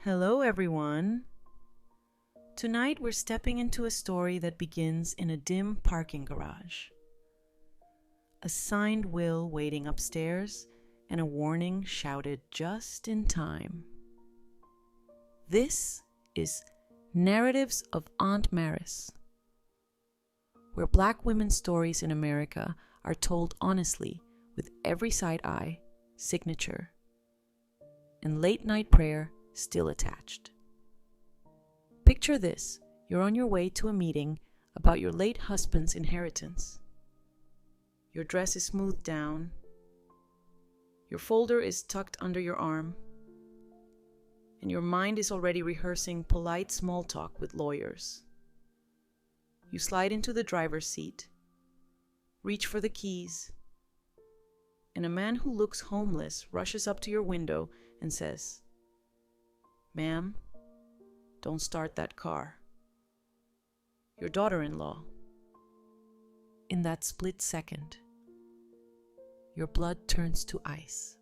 Hello, everyone. Tonight we're stepping into a story that begins in a dim parking garage. A signed will waiting upstairs and a warning shouted just in time. This is Narratives of Aunt Maris, where Black women's stories in America are told honestly with every side eye, signature, and late night prayer still attached. Picture this: you're on your way to a meeting about your late husband's inheritance. Your dress is smoothed down. Your folder is tucked under your arm. And your mind is already rehearsing polite small talk with lawyers. You slide into the driver's seat, reach for the keys, and a man who looks homeless rushes up to your window and says, "Ma'am, don't start that car." Your daughter-in-law. In that split second, your blood turns to ice.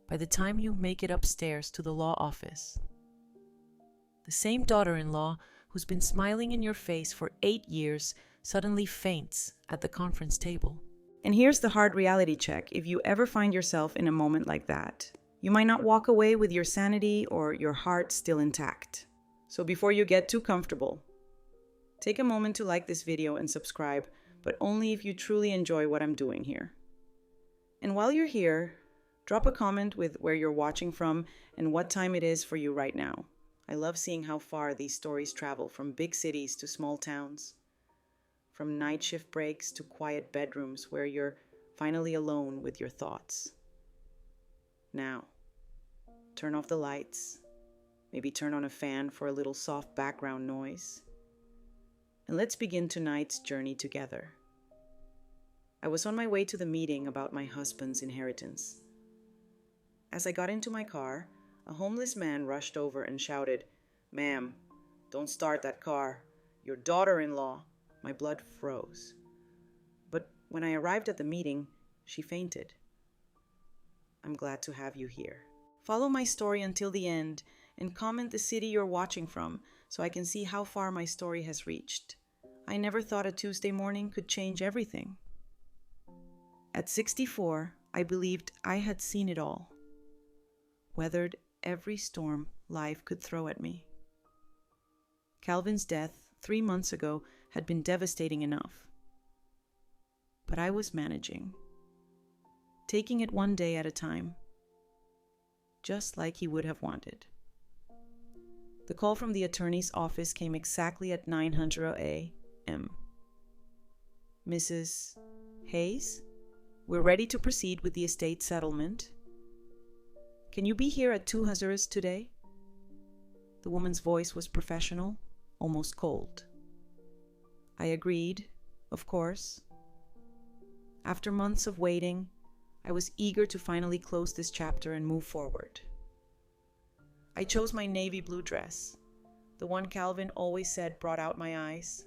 By the time you make it upstairs to the law office, the same daughter-in-law who's been smiling in your face for 8 years suddenly faints at the conference table. And here's the hard reality check if you ever find yourself in a moment like that. You might not walk away with your sanity or your heart still intact. So before you get too comfortable, take a moment to like this video and subscribe, but only if you truly enjoy what I'm doing here. And while you're here, drop a comment with where you're watching from and what time it is for you right now. I love seeing how far these stories travel, from big cities to small towns, from night shift breaks to quiet bedrooms where you're finally alone with your thoughts. Now, turn off the lights, maybe turn on a fan for a little soft background noise, and let's begin tonight's journey together. I was on my way to the meeting about my husband's inheritance. As I got into my car, a homeless man rushed over and shouted, "Ma'am, don't start that car. Your daughter-in-law." My blood froze. But when I arrived at the meeting, she fainted. I'm glad to have you here. Follow my story until the end and comment the city you're watching from so I can see how far my story has reached. I never thought a Tuesday morning could change everything. At 64, I believed I had seen it all, weathered every storm life could throw at me. Calvin's death 3 months ago had been devastating enough, but I was managing, taking it one day at a time, just like he would have wanted. The call from the attorney's office came exactly at 9:00 a.m. "Mrs. Hayes, we're ready to proceed with the estate settlement. Can you be here at 2:00 today?" The woman's voice was professional, almost cold. I agreed, of course. After months of waiting, I was eager to finally close this chapter and move forward. I chose my navy blue dress, the one Calvin always said brought out my eyes.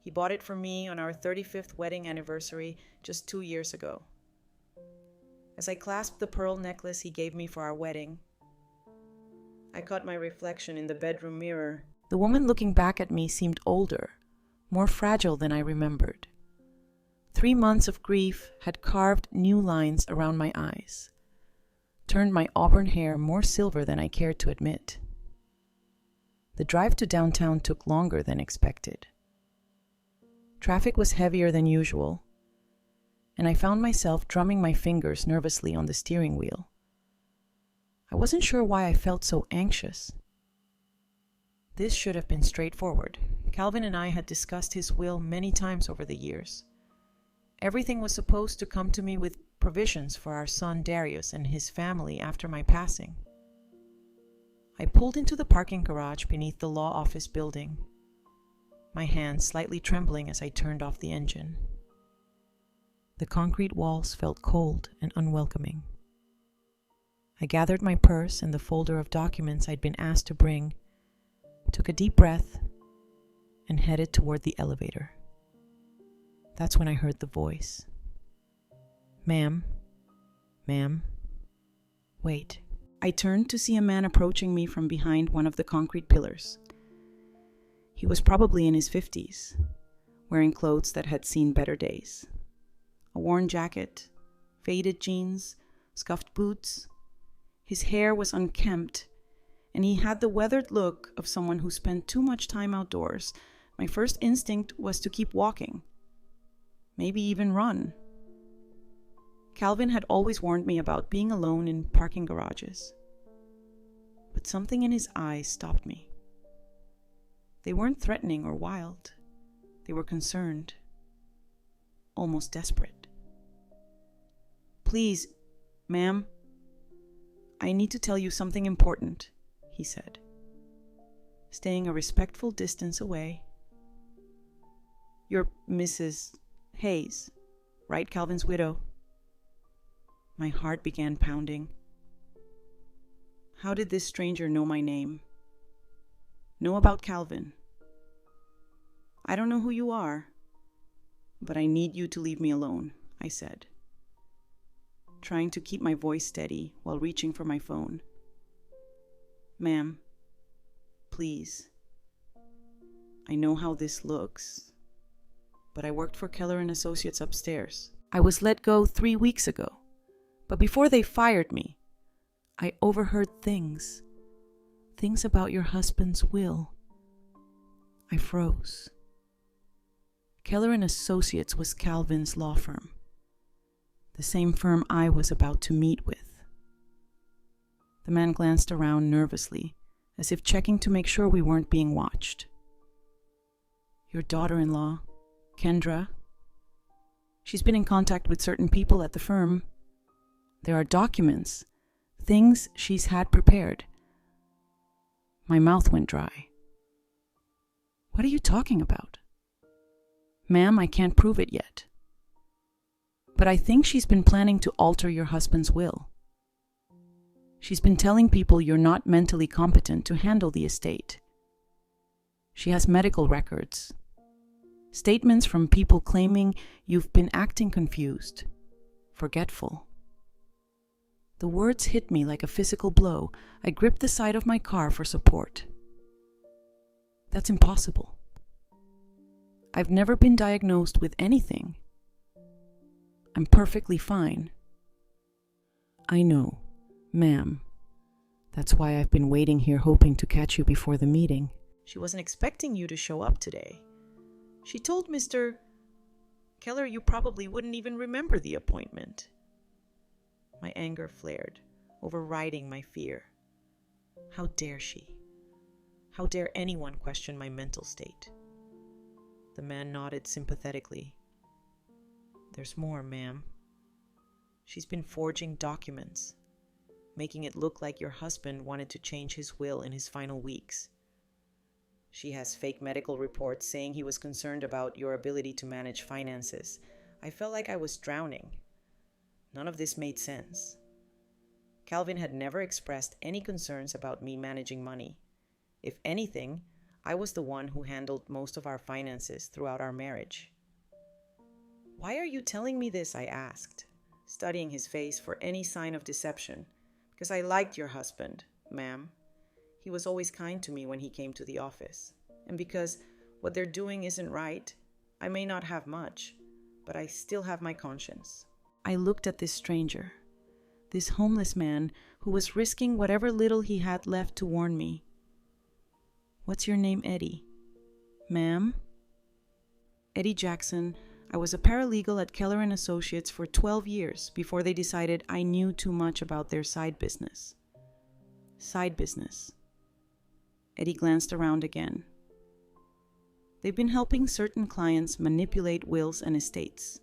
He bought it for me on our 35th wedding anniversary just 2 years ago. As I clasped the pearl necklace he gave me for our wedding, I caught my reflection in the bedroom mirror. The woman looking back at me seemed older, more fragile than I remembered. 3 months of grief had carved new lines around my eyes, turned my auburn hair more silver than I cared to admit. The drive to downtown took longer than expected. Traffic was heavier than usual, and I found myself drumming my fingers nervously on the steering wheel. I wasn't sure why I felt so anxious. This should have been straightforward. Calvin and I had discussed his will many times over the years. Everything was supposed to come to me with provisions for our son Darius and his family after my passing. I pulled into the parking garage beneath the law office building, my hands slightly trembling as I turned off the engine. The concrete walls felt cold and unwelcoming. I gathered my purse and the folder of documents I'd been asked to bring, took a deep breath, and headed toward the elevator. That's when I heard the voice. Ma'am, wait." I turned to see a man approaching me from behind one of the concrete pillars. He was probably in his 50s, wearing clothes that had seen better days. A worn jacket, faded jeans, scuffed boots. His hair was unkempt, and he had the weathered look of someone who spent too much time outdoors. My first instinct was to keep walking, maybe even run. Calvin had always warned me about being alone in parking garages. But something in his eyes stopped me. They weren't threatening or wild. They were concerned, almost desperate. "Please, ma'am, I need to tell you something important," he said, staying a respectful distance away. "You're Mrs. Hayes, right? Calvin's widow?" My heart began pounding. How did this stranger know my name? Know about Calvin? "I don't know who you are, but I need you to leave me alone," I said, trying to keep my voice steady while reaching for my phone. "Ma'am, please. I know how this looks, but I worked for Keller and Associates upstairs. I was let go 3 weeks ago, but before they fired me, I overheard things about your husband's will." I froze. Keller and Associates was Calvin's law firm, the same firm I was about to meet with. The man glanced around nervously, as if checking to make sure we weren't being watched. "Your daughter-in-law, Kendra. She's been in contact with certain people at the firm. There are documents, things she's had prepared." My mouth went dry. "What are you talking about?" "Ma'am, I can't prove it yet. But I think she's been planning to alter your husband's will. She's been telling people you're not mentally competent to handle the estate. She has medical records, statements from people claiming you've been acting confused, forgetful." The words hit me like a physical blow. I gripped the side of my car for support. "That's impossible. I've never been diagnosed with anything. I'm perfectly fine." "I know, ma'am. That's why I've been waiting here hoping to catch you before the meeting." "She wasn't expecting you to show up today. She told Mr. Keller you probably wouldn't even remember the appointment." My anger flared, overriding my fear. How dare she? How dare anyone question my mental state? The man nodded sympathetically. "There's more, ma'am. She's been forging documents, making it look like your husband wanted to change his will in his final weeks. She has fake medical reports saying he was concerned about your ability to manage finances. I felt like I was drowning. None of this made sense. Calvin had never expressed any concerns about me managing money. If anything, I was the one who handled most of our finances throughout our marriage." "Why are you telling me this?" I asked, studying his face for any sign of deception. "Because I liked your husband, ma'am. He was always kind to me when he came to the office. And because what they're doing isn't right, I may not have much, but I still have my conscience." I looked at this stranger, this homeless man who was risking whatever little he had left to warn me. "What's your name, Eddie?" "Ma'am?" "Eddie Jackson. I was a paralegal at Keller and Associates for 12 years before they decided I knew too much about their side business." Side business. Eddie glanced around again. "They've been helping certain clients manipulate wills and estates,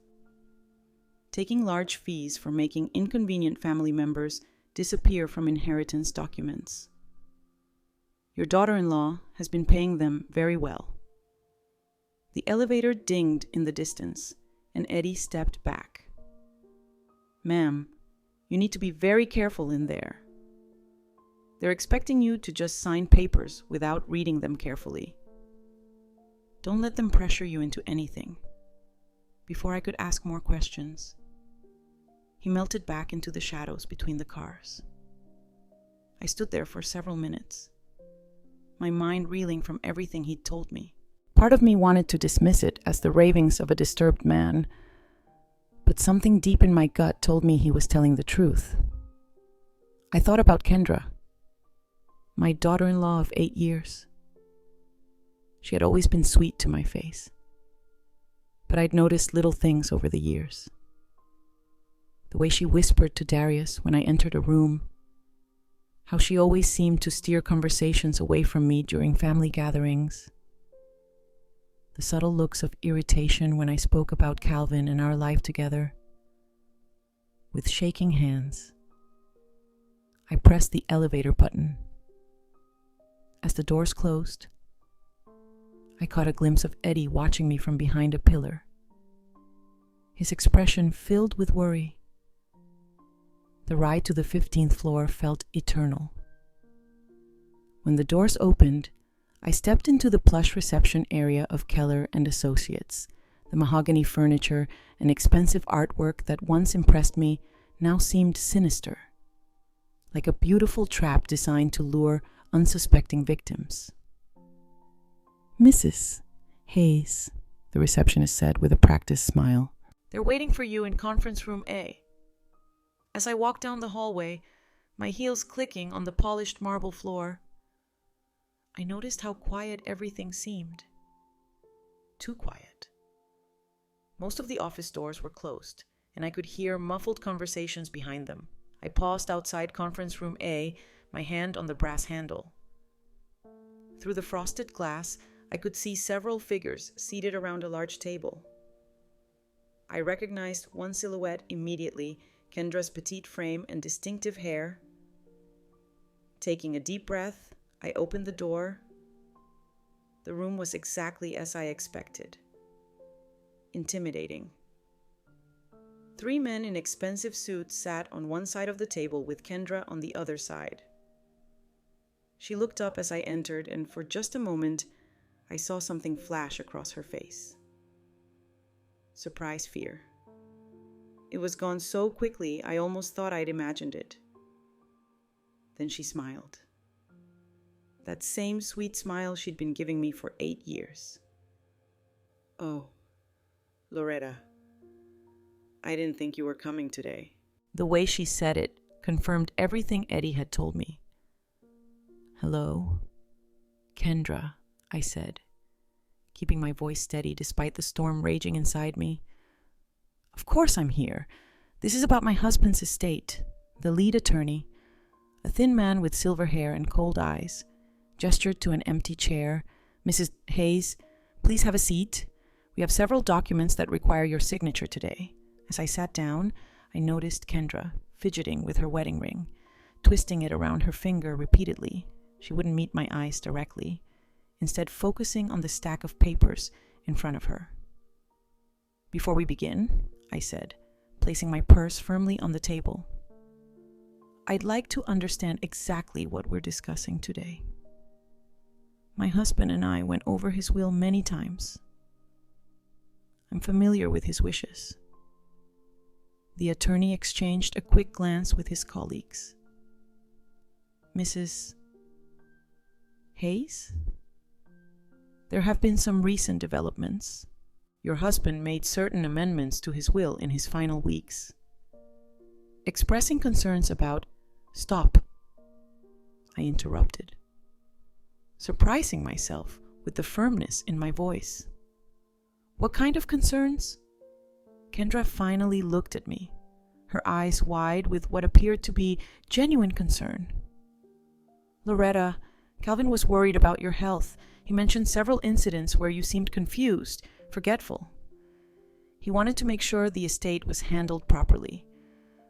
taking large fees for making inconvenient family members disappear from inheritance documents. Your daughter-in-law has been paying them very well." The elevator dinged in the distance, and Eddie stepped back. "Ma'am, you need to be very careful in there. They're expecting you to just sign papers without reading them carefully. Don't let them pressure you into anything." Before I could ask more questions, he melted back into the shadows between the cars. I stood there for several minutes, my mind reeling from everything he'd told me. Part of me wanted to dismiss it as the ravings of a disturbed man, but something deep in my gut told me he was telling the truth. I thought about Kendra, my daughter-in-law of 8 years. She had always been sweet to my face, but I'd noticed little things over the years. The way she whispered to Darius when I entered a room, how she always seemed to steer conversations away from me during family gatherings, the subtle looks of irritation when I spoke about Calvin and our life together. With shaking hands, I pressed the elevator button. As the doors closed, I caught a glimpse of Eddie watching me from behind a pillar, his expression filled with worry. The ride to the 15th floor felt eternal. When the doors opened, I stepped into the plush reception area of Keller and Associates. The mahogany furniture and expensive artwork that once impressed me now seemed sinister, like a beautiful trap designed to lure unsuspecting victims. "Mrs. Hayes," the receptionist said with a practiced smile. "They're waiting for you in conference room A." As I walked down the hallway, my heels clicking on the polished marble floor, I noticed how quiet everything seemed. Too quiet. Most of the office doors were closed, and I could hear muffled conversations behind them. I paused outside conference room A, my hand on the brass handle. Through the frosted glass, I could see several figures seated around a large table. I recognized one silhouette immediately, Kendra's petite frame and distinctive hair. Taking a deep breath, I opened the door. The room was exactly as I expected. Intimidating. 3 men in expensive suits sat on one side of the table with Kendra on the other side. She looked up as I entered, and for just a moment, I saw something flash across her face. Surprise fear. It was gone so quickly, I almost thought I'd imagined it. Then she smiled. That same sweet smile she'd been giving me for 8 years. "Oh, Loretta, I didn't think you were coming today." The way she said it confirmed everything Eddie had told me. "Hello, Kendra," I said, keeping my voice steady despite the storm raging inside me. "Of course I'm here. This is about my husband's estate." The lead attorney, a thin man with silver hair and cold eyes, gestured to an empty chair. "Mrs. Hayes, please have a seat. We have several documents that require your signature today." As I sat down, I noticed Kendra fidgeting with her wedding ring, twisting it around her finger repeatedly. She wouldn't meet my eyes directly, instead focusing on the stack of papers in front of her. "Before we begin," I said, placing my purse firmly on the table, "I'd like to understand exactly what we're discussing today. My husband and I went over his will many times. I'm familiar with his wishes." The attorney exchanged a quick glance with his colleagues. "Mrs. Hayes? There have been some recent developments. Your husband made certain amendments to his will in his final weeks, expressing concerns about—" "Stop," I interrupted, surprising myself with the firmness in my voice. "What kind of concerns?" Kendra finally looked at me, her eyes wide with what appeared to be genuine concern. "Loretta, Calvin was worried about your health. He mentioned several incidents where you seemed confused, forgetful. He wanted to make sure the estate was handled properly."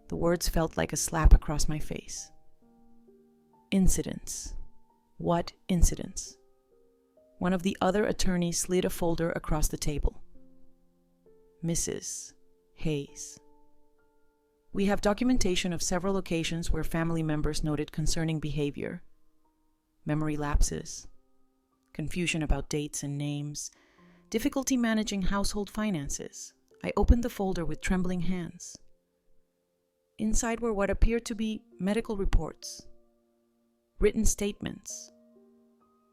The words felt like a slap across my face. "Incidents? What incidents?" One of the other attorneys slid a folder across the table. "Mrs. Hayes, we have documentation of several occasions where family members noted concerning behavior, memory lapses, confusion about dates and names, difficulty managing household finances." I opened the folder with trembling hands. Inside were what appeared to be medical reports. written statements,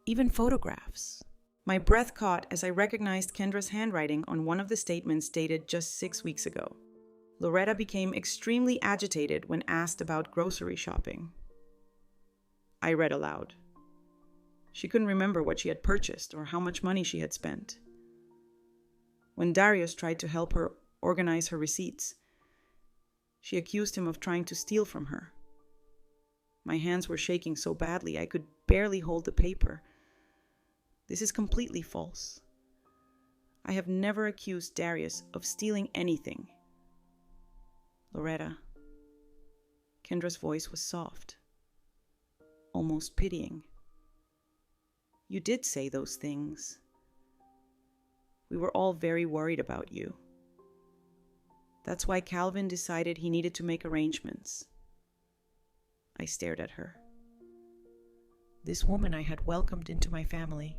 even photographs. My breath caught as I recognized Kendra's handwriting on one of the statements dated just 6 weeks ago. Loretta became extremely agitated when asked about grocery shopping. I read aloud. She couldn't remember what she had purchased or how much money she had spent. When Darius tried to help her organize her receipts, she accused him of trying to steal from her. My hands were shaking so badly I could barely hold the paper. This is completely false. I have never accused Darius of stealing anything. Loretta. Kendra's voice was soft, almost pitying. You did say those things. We were all very worried about you. That's why Calvin decided he needed to make arrangements. I stared at her. This woman I had welcomed into my family,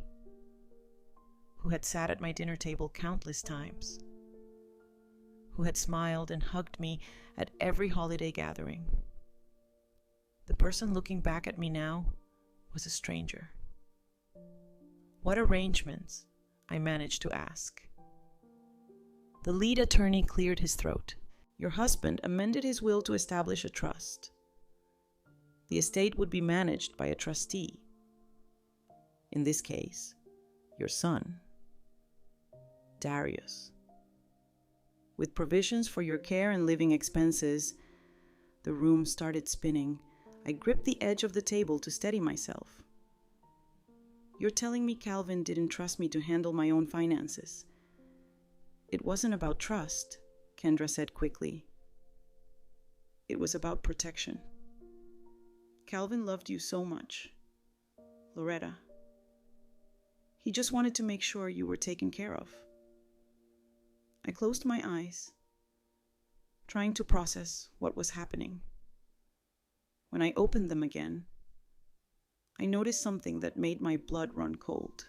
who had sat at my dinner table countless times, who had smiled and hugged me at every holiday gathering. The person looking back at me now was a stranger. What arrangements? I managed to ask. The lead attorney cleared his throat. Your husband amended his will to establish a trust. The estate would be managed by a trustee. In this case, your son, Darius. With provisions for your care and living expenses, the room started spinning. I gripped the edge of the table to steady myself. You're telling me Calvin didn't trust me to handle my own finances. It wasn't about trust, Kendra said quickly. It was about protection. Calvin loved you so much, Loretta. He just wanted to make sure you were taken care of. I closed my eyes, trying to process what was happening. When I opened them again, I noticed something that made my blood run cold.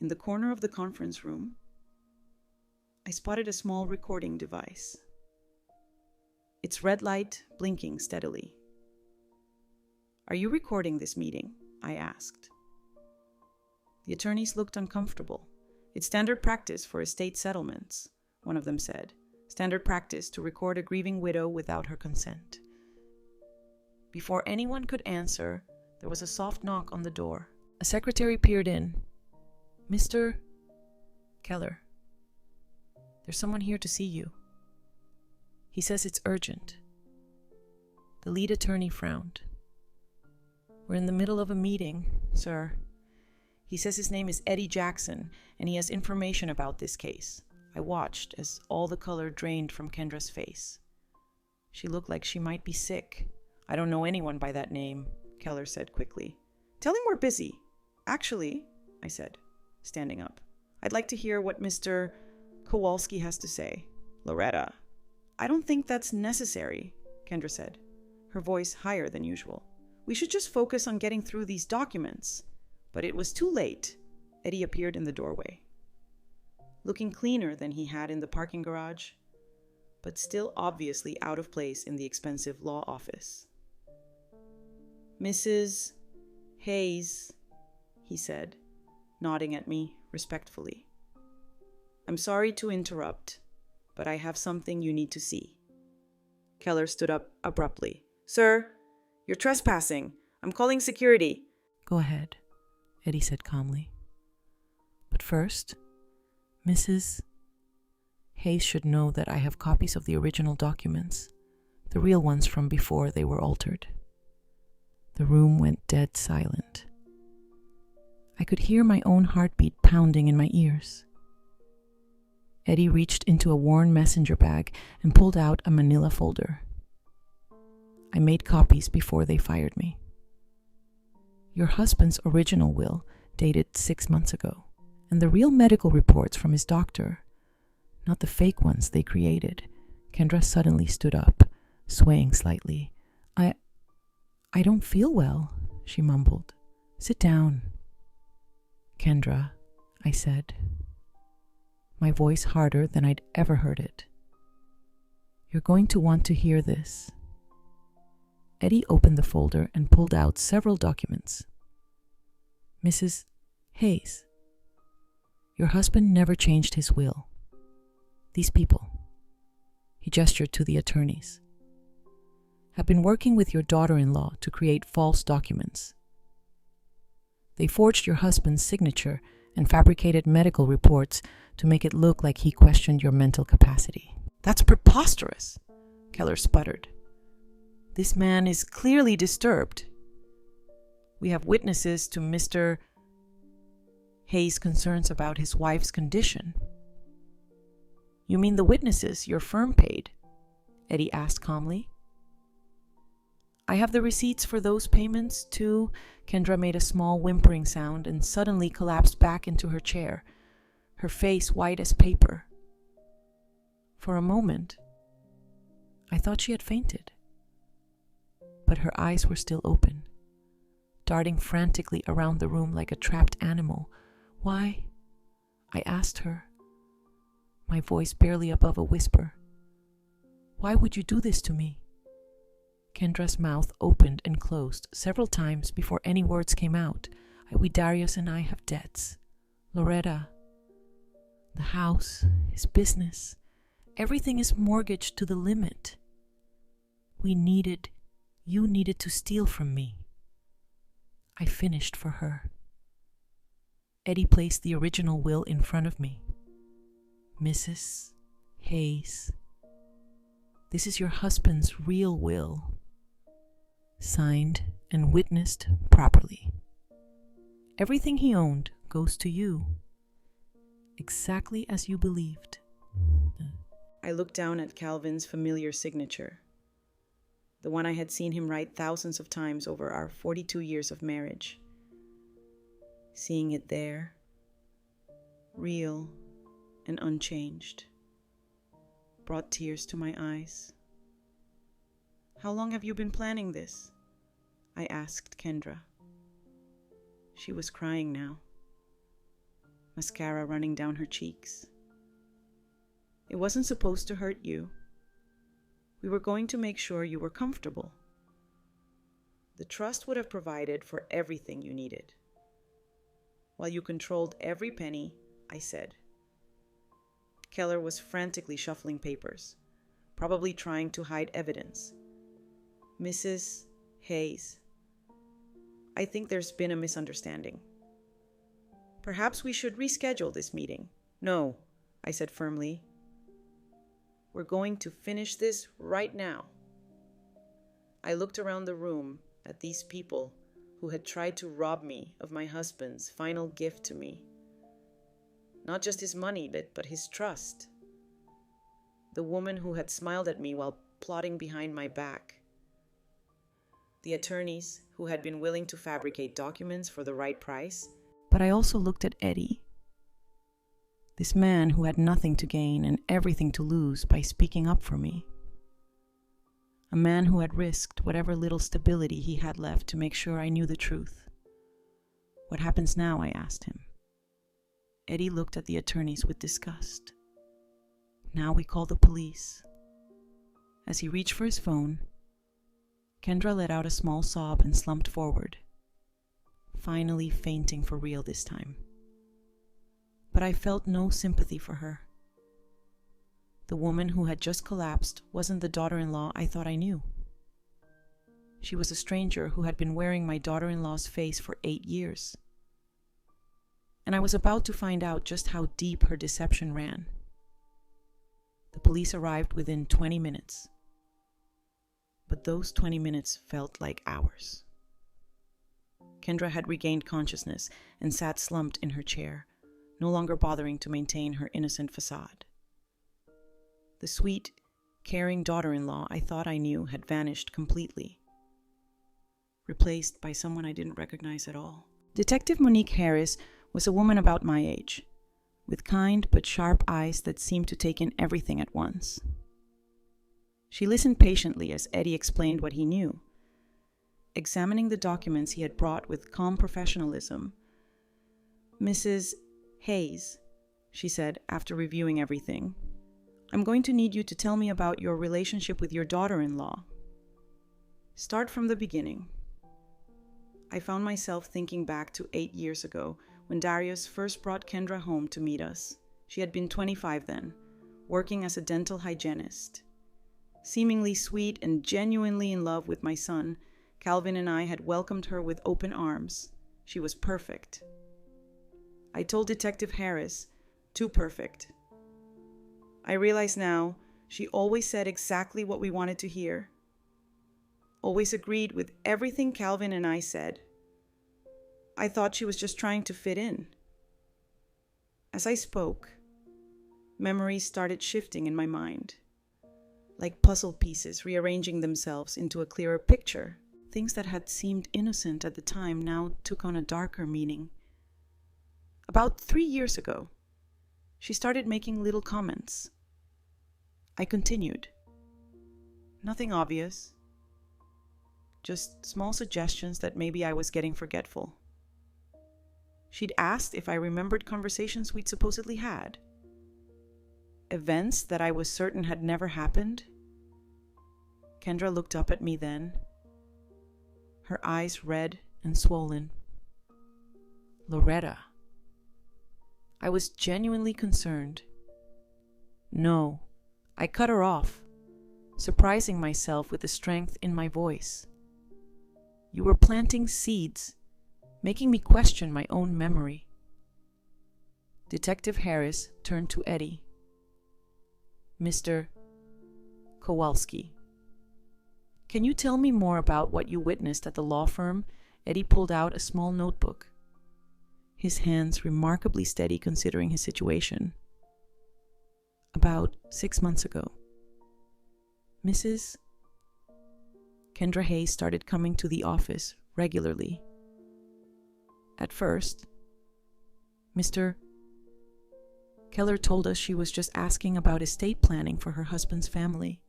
In the corner of the conference room, I spotted a small recording device, its red light blinking steadily. Are you recording this meeting? I asked. The attorneys looked uncomfortable. It's standard practice for estate settlements, one of them said. Standard practice to record a grieving widow without her consent. Before anyone could answer, there was a soft knock on the door. A secretary peered in. Mr. Keller, there's someone here to see you. He says it's urgent. The lead attorney frowned. We're in the middle of a meeting, sir. He says his name is Eddie Jackson, and he has information about this case. I watched as all the color drained from Kendra's face. She looked like she might be sick. I don't know anyone by that name, Keller said quickly. Tell him we're busy. Actually, I said, standing up, I'd like to hear what Mr. Kowalski has to say. Loretta. I don't think that's necessary, Kendra said, her voice higher than usual. We should just focus on getting through these documents. But it was too late. Eddie appeared in the doorway, looking cleaner than he had in the parking garage, but still obviously out of place in the expensive law office. Mrs. Hayes, he said, nodding at me respectfully. I'm sorry to interrupt, but I have something you need to see. Keller stood up abruptly. Sir, you're trespassing. I'm calling security. Go ahead, Eddie said calmly. But first, Mrs. Hayes should know that I have copies of the original documents, the real ones from before they were altered. The room went dead silent. I could hear my own heartbeat pounding in my ears. Eddie reached into a worn messenger bag and pulled out a manila folder. I made copies before they fired me. Your husband's original will dated 6 months ago, and the real medical reports from his doctor, not the fake ones they created. Kendra suddenly stood up, swaying slightly. I don't feel well, she mumbled. Sit down. Kendra, I said, my voice harder than I'd ever heard it. You're going to want to hear this. Eddie opened the folder and pulled out several documents. Mrs. Hayes, your husband never changed his will. These people, he gestured to the attorneys, have been working with your daughter-in-law to create false documents. They forged your husband's signature and fabricated medical reports to make it look like he questioned your mental capacity. That's preposterous, Keller sputtered. This man is clearly disturbed. We have witnesses to Mr. Hayes' concerns about his wife's condition. You mean the witnesses your firm paid? Eddie asked calmly. I have the receipts for those payments, too. Kendra made a small whimpering sound and suddenly collapsed back into her chair, her face white as paper. For a moment, I thought she had fainted. But her eyes were still open, darting frantically around the room like a trapped animal. Why? I asked her, my voice barely above a whisper. Why would you do this to me? Kendra's mouth opened and closed several times before any words came out. Darius and I have debts. Loretta, the house, his business, everything is mortgaged to the limit. You needed to steal from me. I finished for her. Eddie placed the original will in front of me. Mrs. Hayes, this is your husband's real will. Signed and witnessed properly. Everything he owned goes to you, exactly as you believed. I looked down at Calvin's familiar signature, the one I had seen him write thousands of times over our 42 years of marriage. Seeing it there, real and unchanged, brought tears to my eyes. How long have you been planning this? I asked Kendra. She was crying now, mascara running down her cheeks. It wasn't supposed to hurt you. We were going to make sure you were comfortable. The trust would have provided for everything you needed. While you controlled every penny, I said. Keller was frantically shuffling papers, probably trying to hide evidence. Mrs. Hayes, I think there's been a misunderstanding. Perhaps we should reschedule this meeting. No, I said firmly. We're going to finish this right now. I looked around the room at these people who had tried to rob me of my husband's final gift to me. Not just his money, but his trust. The woman who had smiled at me while plotting behind my back. The attorneys who had been willing to fabricate documents for the right price. But I also looked at Eddie, this man who had nothing to gain and everything to lose by speaking up for me. A man who had risked whatever little stability he had left to make sure I knew the truth. What happens now? I asked him. Eddie looked at the attorneys with disgust. Now we call the police. As he reached for his phone, Kendra let out a small sob and slumped forward, finally fainting for real this time. But I felt no sympathy for her. The woman who had just collapsed wasn't the daughter-in-law I thought I knew. She was a stranger who had been wearing my daughter-in-law's face for 8 years. And I was about to find out just how deep her deception ran. The police arrived within 20 minutes. But those 20 minutes felt like hours. Kendra had regained consciousness and sat slumped in her chair, no longer bothering to maintain her innocent facade. The sweet, caring daughter-in-law I thought I knew had vanished completely, replaced by someone I didn't recognize at all. Detective Monique Harris was a woman about my age, with kind but sharp eyes that seemed to take in everything at once. She listened patiently as Eddie explained what he knew, examining the documents he had brought with calm professionalism. Mrs. Hayes, she said after reviewing everything, I'm going to need you to tell me about your relationship with your daughter-in-law. Start from the beginning. I found myself thinking back to 8 years ago when Darius first brought Kendra home to meet us. She had been 25 then, working as a dental hygienist. Seemingly sweet and genuinely in love with my son, Calvin and I had welcomed her with open arms. She was perfect. I told Detective Harris, too perfect. I realize now she always said exactly what we wanted to hear. Always agreed with everything Calvin and I said. I thought she was just trying to fit in. As I spoke, memories started shifting in my mind, like puzzle pieces rearranging themselves into a clearer picture. Things that had seemed innocent at the time now took on a darker meaning. About 3 years ago, she started making little comments. I continued. Nothing obvious, just small suggestions that maybe I was getting forgetful. She'd asked if I remembered conversations we'd supposedly had. Events that I was certain had never happened. Kendra looked up at me then, her eyes red and swollen. Loretta. I was genuinely concerned. No, I cut her off, surprising myself with the strength in my voice. You were planting seeds, making me question my own memory. Detective Harris turned to Eddie. Mr. Kowalski. Can you tell me more about what you witnessed at the law firm? Eddie pulled out a small notebook, his hands remarkably steady considering his situation. About 6 months ago, Mrs. Kendra Hayes started coming to the office regularly. At first, Mr. Keller told us she was just asking about estate planning for her husband's family.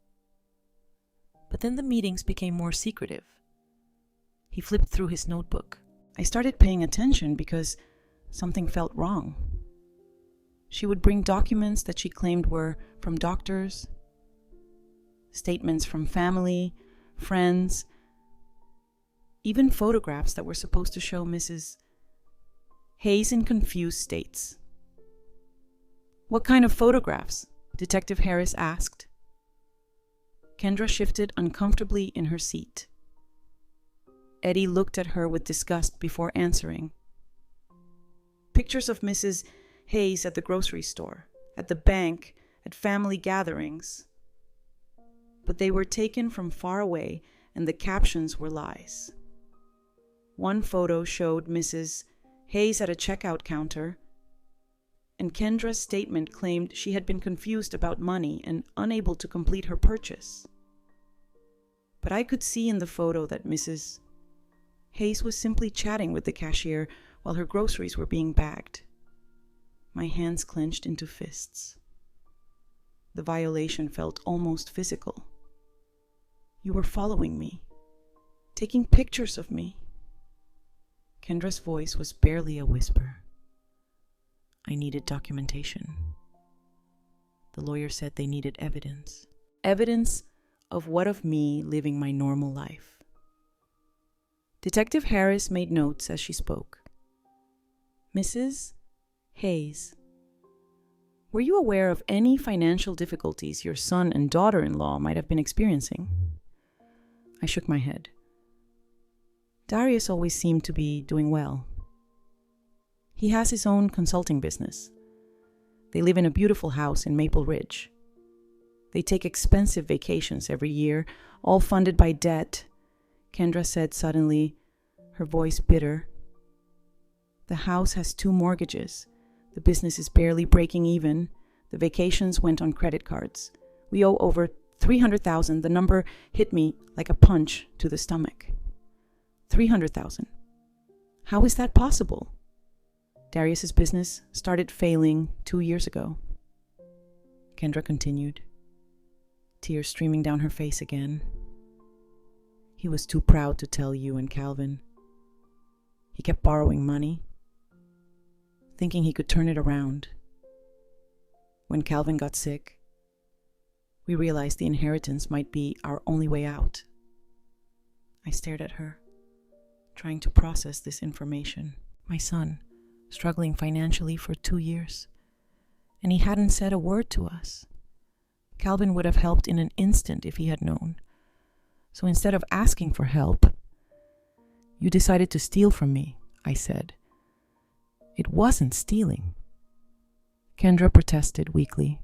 But then the meetings became more secretive. He flipped through his notebook. I started paying attention because something felt wrong. She would bring documents that she claimed were from doctors, statements from family, friends, even photographs that were supposed to show Mrs. Hayes in confused states. What kind of photographs? Detective Harris asked. Kendra shifted uncomfortably in her seat. Eddie looked at her with disgust before answering. Pictures of Mrs. Hayes at the grocery store, at the bank, at family gatherings. But they were taken from far away and the captions were lies. One photo showed Mrs. Hayes at a checkout counter, and Kendra's statement claimed she had been confused about money and unable to complete her purchase. But I could see in the photo that Mrs. Hayes was simply chatting with the cashier while her groceries were being bagged. My hands clenched into fists. The violation felt almost physical. You were following me, taking pictures of me. Kendra's voice was barely a whisper. I needed documentation. The lawyer said they needed evidence. Evidence of what of me living my normal life. Detective Harris made notes as she spoke. Mrs. Hayes, were you aware of any financial difficulties your son and daughter-in-law might have been experiencing? I shook my head. Darius always seemed to be doing well. He has his own consulting business. They live in a beautiful house in Maple Ridge. They take expensive vacations every year, all funded by debt, Kendra said suddenly, her voice bitter. The house has 2 mortgages. The business is barely breaking even. The vacations went on credit cards. We owe over $300,000. The number hit me like a punch to the stomach. $300,000. How is that possible? Darius's business started failing 2 years ago. Kendra continued, tears streaming down her face again. He was too proud to tell you and Calvin. He kept borrowing money, thinking he could turn it around. When Calvin got sick, we realized the inheritance might be our only way out. I stared at her, trying to process this information. My son, struggling financially for 2 years, and he hadn't said a word to us. Calvin would have helped in an instant if he had known. So instead of asking for help, "You decided to steal from me," I said. "It wasn't stealing." Kendra protested weakly.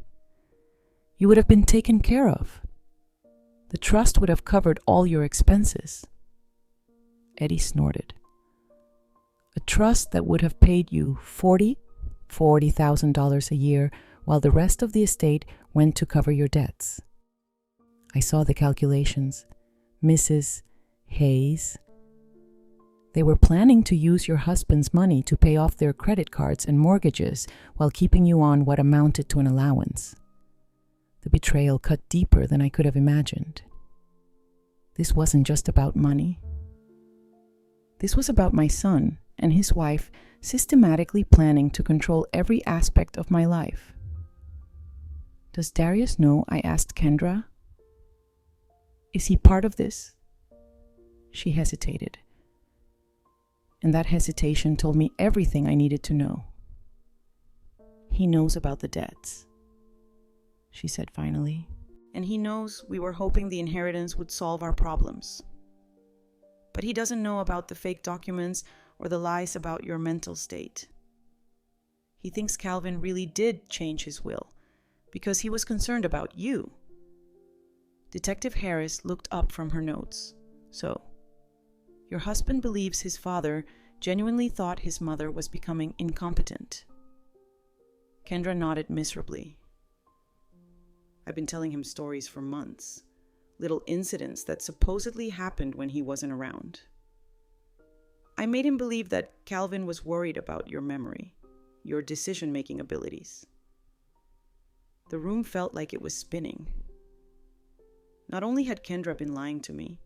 "You would have been taken care of. The trust would have covered all your expenses." Eddie snorted. "A trust that would have paid you $40,000 a year, while the rest of the estate went to cover your debts." I saw the calculations. Mrs. Hayes. They were planning to use your husband's money to pay off their credit cards and mortgages while keeping you on what amounted to an allowance. The betrayal cut deeper than I could have imagined. This wasn't just about money. This was about my son and his wife systematically planning to control every aspect of my life. "Does Darius know?" I asked Kendra. "Is he part of this?" She hesitated. And that hesitation told me everything I needed to know. "He knows about the debts," she said finally. "And he knows we were hoping the inheritance would solve our problems. But he doesn't know about the fake documents or the lies about your mental state. He thinks Calvin really did change his will because he was concerned about you." Detective Harris looked up from her notes. "So, your husband believes his father genuinely thought his mother was becoming incompetent?" Kendra nodded miserably. "I've been telling him stories for months, little incidents that supposedly happened when he wasn't around. I made him believe that Calvin was worried about your memory, your decision-making abilities." The room felt like it was spinning. Not only had Kendra been lying to me,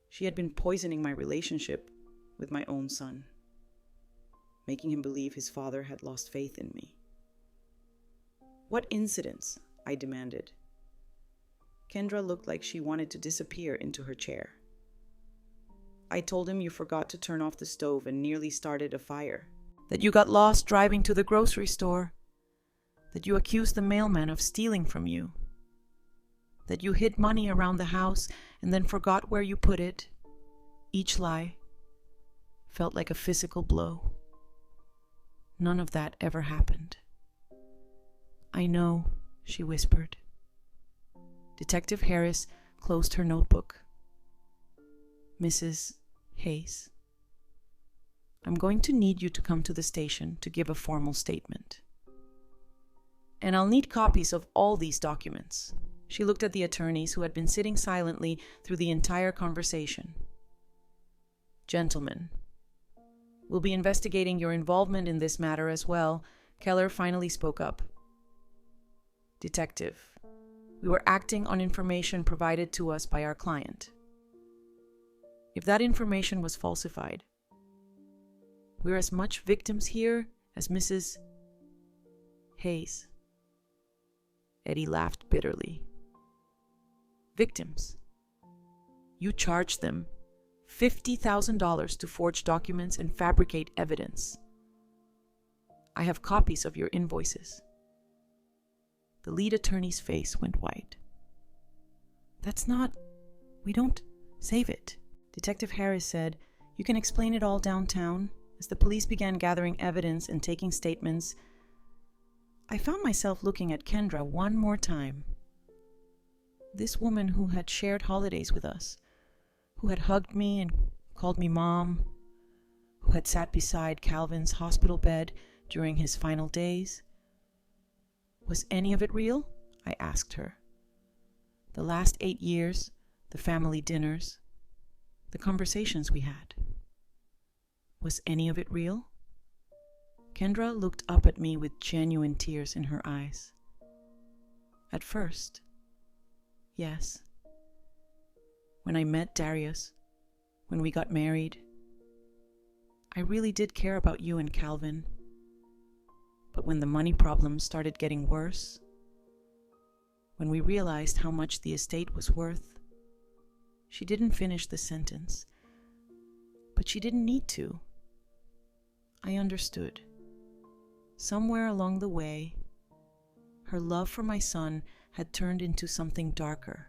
she had been poisoning my relationship with my own son, making him believe his father had lost faith in me. "What incidents?" I demanded. Kendra looked like she wanted to disappear into her chair. "I told him you forgot to turn off the stove and nearly started a fire. That you got lost driving to the grocery store. That you accused the mailman of stealing from you. That you hid money around the house and then forgot where you put it." Each lie felt like a physical blow. None of that ever happened. "I know," she whispered. Detective Harris closed her notebook. "Mrs. Hayes, I'm going to need you to come to the station to give a formal statement. And I'll need copies of all these documents." She looked at the attorneys who had been sitting silently through the entire conversation. "Gentlemen, we'll be investigating your involvement in this matter as well." Keller finally spoke up. "Detective, we were acting on information provided to us by our client. If that information was falsified, we're as much victims here as Mrs. Hayes." Eddie laughed bitterly. "Victims? You charged them $50,000 to forge documents and fabricate evidence. I have copies of your invoices." The lead attorney's face went white. We don't save it." Detective Harris said, "You can explain it all downtown." As the police began gathering evidence and taking statements, I found myself looking at Kendra one more time. This woman who had shared holidays with us, who had hugged me and called me mom, who had sat beside Calvin's hospital bed during his final days. Was any of it real? I asked her. The last 8 years, the family dinners, the conversations we had. Was any of it real? Kendra looked up at me with genuine tears in her eyes. At first, yes. When I met Darius, when we got married, I really did care about you and Calvin. But when the money problems started getting worse, when we realized how much the estate was worth, She didn't finish the sentence, but she didn't need to. I understood. Somewhere along the way, her love for my son had turned into something darker.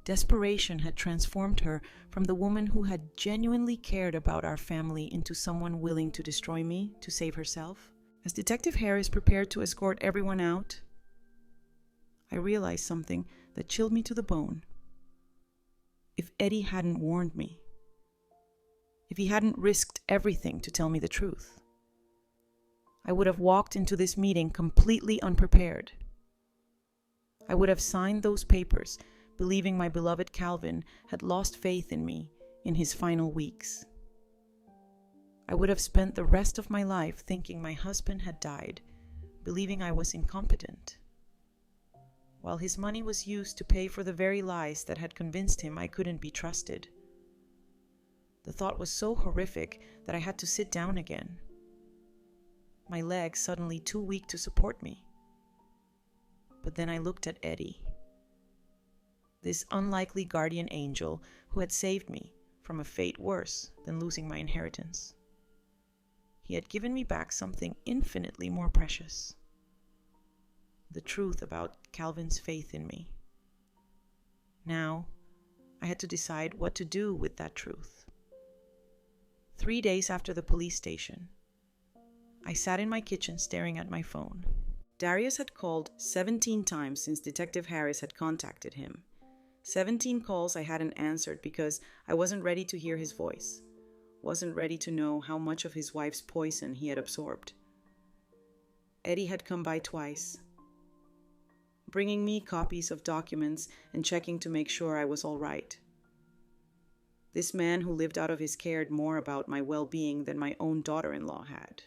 Desperation had transformed her from the woman who had genuinely cared about our family into someone willing to destroy me to save herself. As Detective Harris prepared to escort everyone out, I realized something that chilled me to the bone. If Eddie hadn't warned me, if he hadn't risked everything to tell me the truth, I would have walked into this meeting completely unprepared. I would have signed those papers, believing my beloved Calvin had lost faith in me in his final weeks. I would have spent the rest of my life thinking my husband had died, believing I was incompetent, while his money was used to pay for the very lies that had convinced him I couldn't be trusted. The thought was so horrific that I had to sit down again, my legs suddenly too weak to support me. But then I looked at Eddie, this unlikely guardian angel who had saved me from a fate worse than losing my inheritance. He had given me back something infinitely more precious: the truth about Calvin's faith in me. Now, I had to decide what to do with that truth. 3 days after the police station, I sat in my kitchen staring at my phone. Darius had called 17 times since Detective Harris had contacted him. 17 calls I hadn't answered because I wasn't ready to hear his voice, wasn't ready to know how much of his wife's poison he had absorbed. Eddie had come by twice, bringing me copies of documents and checking to make sure I was all right. This man who lived out of his cared more about my well-being than my own daughter-in-law had.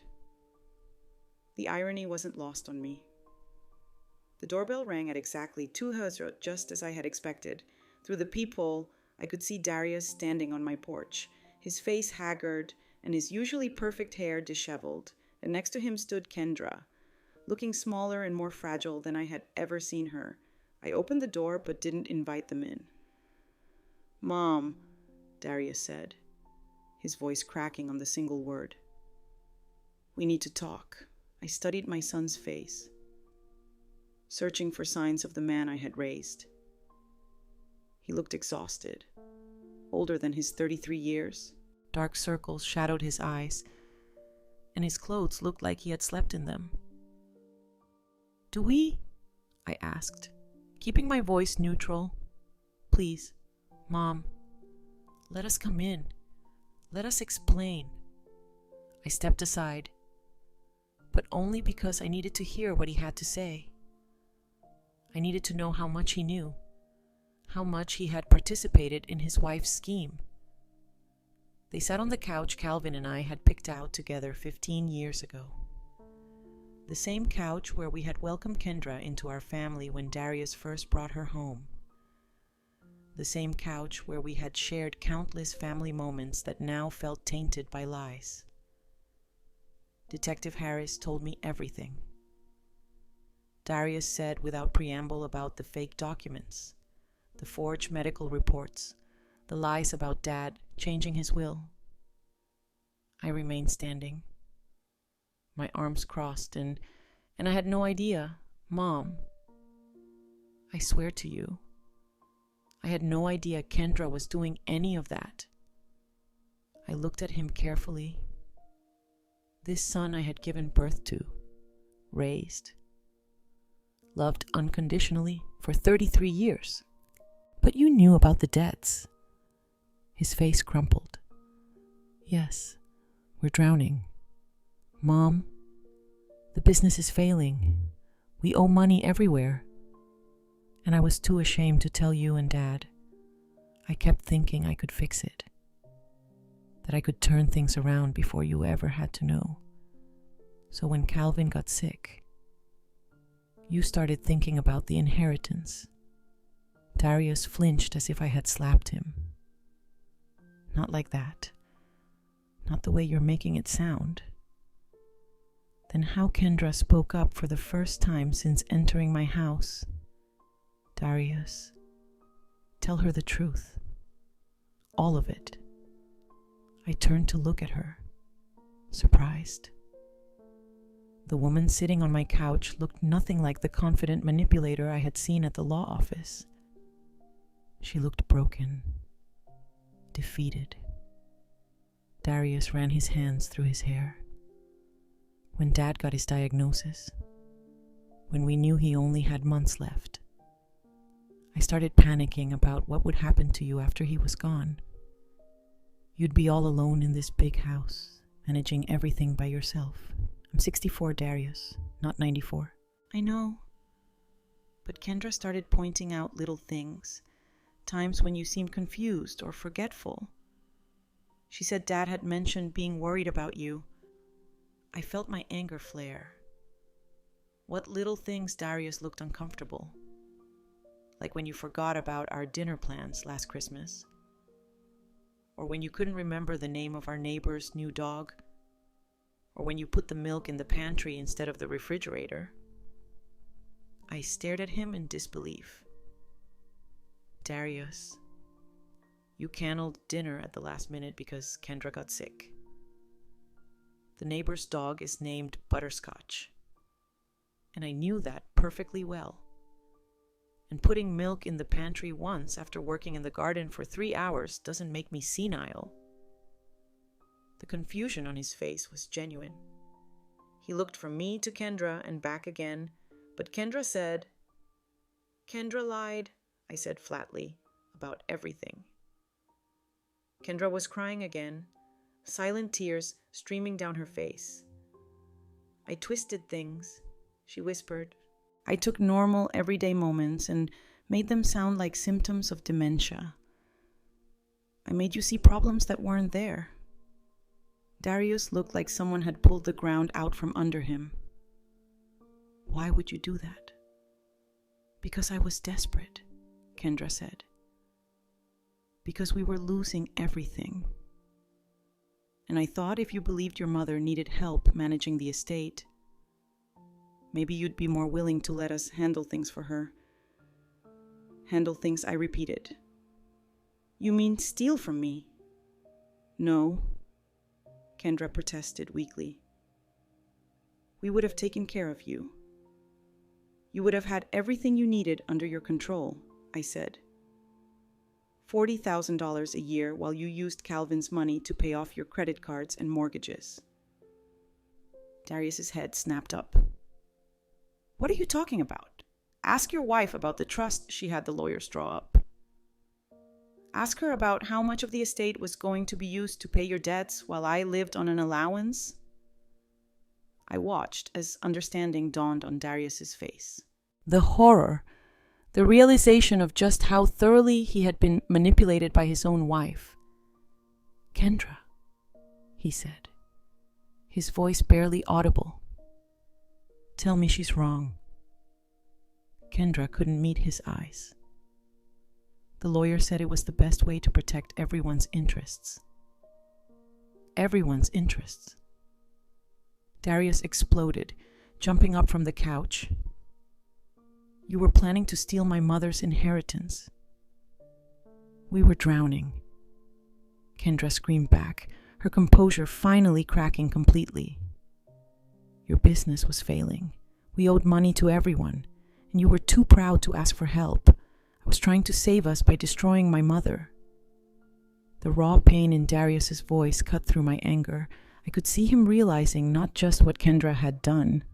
The irony wasn't lost on me. The doorbell rang at exactly 2:00, just as I had expected. Through the peephole, I could see Darius standing on my porch, his face haggard and his usually perfect hair disheveled, and next to him stood Kendra, looking smaller and more fragile than I had ever seen her. I opened the door but didn't invite them in. "Mom," Darius said, his voice cracking on the single word. "We need to talk." I studied my son's face, searching for signs of the man I had raised. He looked exhausted, older than his 33 years. Dark circles shadowed his eyes, and his clothes looked like he had slept in them. "Do we?" I asked, keeping my voice neutral. "Please, Mom, let us come in. Let us explain." I stepped aside, but only because I needed to hear what he had to say. I needed to know how much he knew, how much he had participated in his wife's scheme. They sat on the couch Calvin and I had picked out together 15 years ago. The same couch where we had welcomed Kendra into our family when Darius first brought her home. The same couch where we had shared countless family moments that now felt tainted by lies. Detective Harris told me everything. Darius said without preamble about the fake documents, the forged medical reports, the lies about Dad changing his will. I remained standing, my arms crossed, and I had no idea. "Mom, I swear to you, I had no idea Kendra was doing any of that." I looked at him carefully. This son I had given birth to, raised, loved unconditionally for 33 years. "But you knew about the debts." His face crumpled. "Yes, we're drowning. Mom, the business is failing. We owe money everywhere. And I was too ashamed to tell you and Dad. I kept thinking I could fix it, that I could turn things around before you ever had to know. So when Calvin got sick, you started thinking about the inheritance." Darius flinched as if I had slapped him. "Not like that. Not the way you're making it sound." Then how Kendra spoke up for the first time since entering my house. "Darius, Tell her the truth. All of it. I turned to look at her, surprised. The woman sitting on my couch looked nothing like the confident manipulator I had seen at the law office. She looked broken, defeated. Darius ran his hands through his hair. When Dad got his diagnosis, when we knew he only had months left, I started panicking about what would happen to you after he was gone. You'd be all alone in this big house, managing everything by yourself. I'm 64, Darius, not 94. I know. But Kendra started pointing out little things, times when you seemed confused or forgetful. She said Dad had mentioned being worried about you. I felt my anger flare. What little things, Darius, looked uncomfortable? Like when you forgot about our dinner plans last Christmas. Or when you couldn't remember the name of our neighbor's new dog. Or when you put the milk in the pantry instead of the refrigerator. I stared at him in disbelief. Darius, you canceled dinner at the last minute because Kendra got sick. The neighbor's dog is named Butterscotch. And I knew that perfectly well. And putting milk in the pantry once after working in the garden for 3 hours doesn't make me senile. The confusion on his face was genuine. He looked from me to Kendra and back again, but Kendra said, "Kendra lied," I said flatly, "about everything." Kendra was crying again, silent tears streaming down her face. "I twisted things," she whispered. "I took normal, everyday moments and made them sound like symptoms of dementia. I made you see problems that weren't there." Darius looked like someone had pulled the ground out from under him. "Why would you do that?" "Because I was desperate," Kendra said. "Because we were losing everything. And I thought if you believed your mother needed help managing the estate, maybe you'd be more willing to let us handle things for her." "Handle things," I repeated. "You mean steal from me?" "No," Kendra protested weakly. "We would have taken care of you. You would have had everything you needed under your control," I said. $40,000 a year while you used Calvin's money to pay off your credit cards and mortgages. Darius's head snapped up. "What are you talking about? Ask your wife about the trust she had the lawyers draw up. Ask her about how much of the estate was going to be used to pay your debts while I lived on an allowance." I watched as understanding dawned on Darius's face. The horror, the realization of just how thoroughly he had been manipulated by his own wife. "Kendra," he said, his voice barely audible. "Tell me she's wrong." Kendra couldn't meet his eyes. The lawyer said it was the best way to protect everyone's interests. Everyone's interests. Darius exploded, jumping up from the couch. "You were planning to steal my mother's inheritance." "We were drowning," Kendra screamed back, her composure finally cracking completely. "Your business was failing. We owed money to everyone, and you were too proud to ask for help. I was trying to save us by destroying my mother." The raw pain in Darius's voice cut through my anger. I could see him realizing not just what Kendra had done,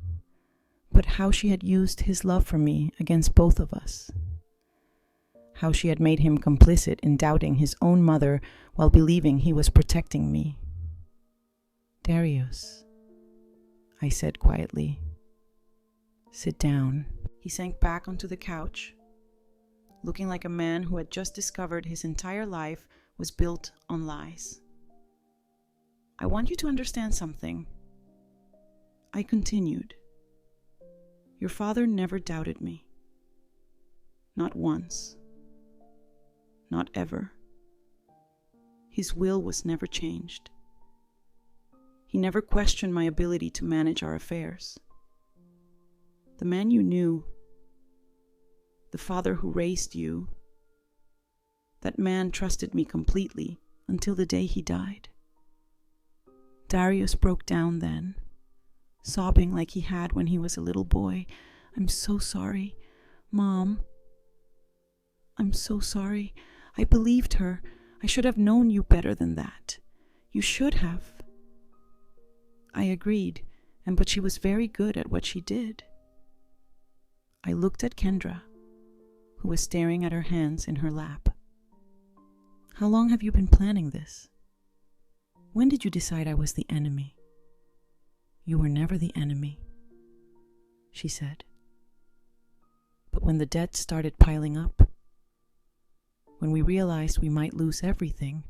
but how she had used his love for me against both of us. How she had made him complicit in doubting his own mother while believing he was protecting me. "Darius," I said quietly. "Sit down." He sank back onto the couch, looking like a man who had just discovered his entire life was built on lies. "I want you to understand something," I continued. "Your father never doubted me. Not once. Not ever. His will was never changed. He never questioned my ability to manage our affairs. The man you knew, the father who raised you, That man trusted me completely until the day he died. Darius broke down then, sobbing like he had when he was a little boy. I'm so sorry, Mom. I'm so sorry. I believed her. I should have known you better than that. You should have. I agreed, but she was very good at what she did. I looked at Kendra, who was staring at her hands in her lap. How long have you been planning this? When did you decide I was the enemy? You were never the enemy, she said. But when the debt started piling up, when we realized we might lose everything,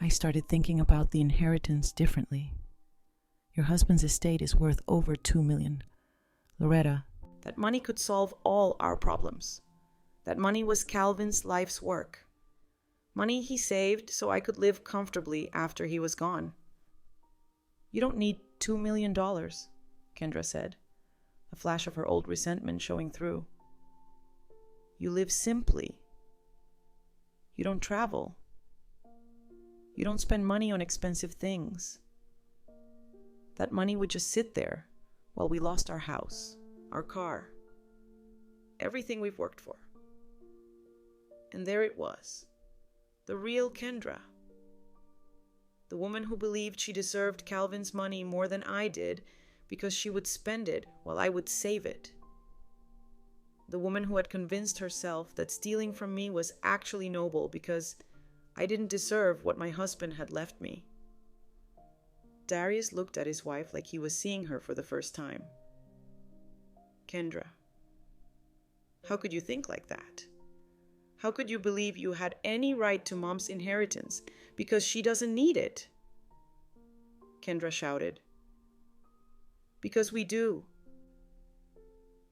I started thinking about the inheritance differently. Your husband's estate is worth over $2 million. Loretta, that money could solve all our problems. That money was Calvin's life's work. Money he saved so I could live comfortably after he was gone. You don't need $2 million, Kendra said, a flash of her old resentment showing through. You live simply. You don't travel. You don't spend money on expensive things. That money would just sit there while we lost our house, our car, everything we've worked for. And there it was, the real Kendra. The woman who believed she deserved Calvin's money more than I did because she would spend it while I would save it. The woman who had convinced herself that stealing from me was actually noble because I didn't deserve what my husband had left me. Darius looked at his wife like he was seeing her for the first time. Kendra, how could you think like that? How could you believe you had any right to Mom's inheritance because she doesn't need it? Kendra shouted. Because we do.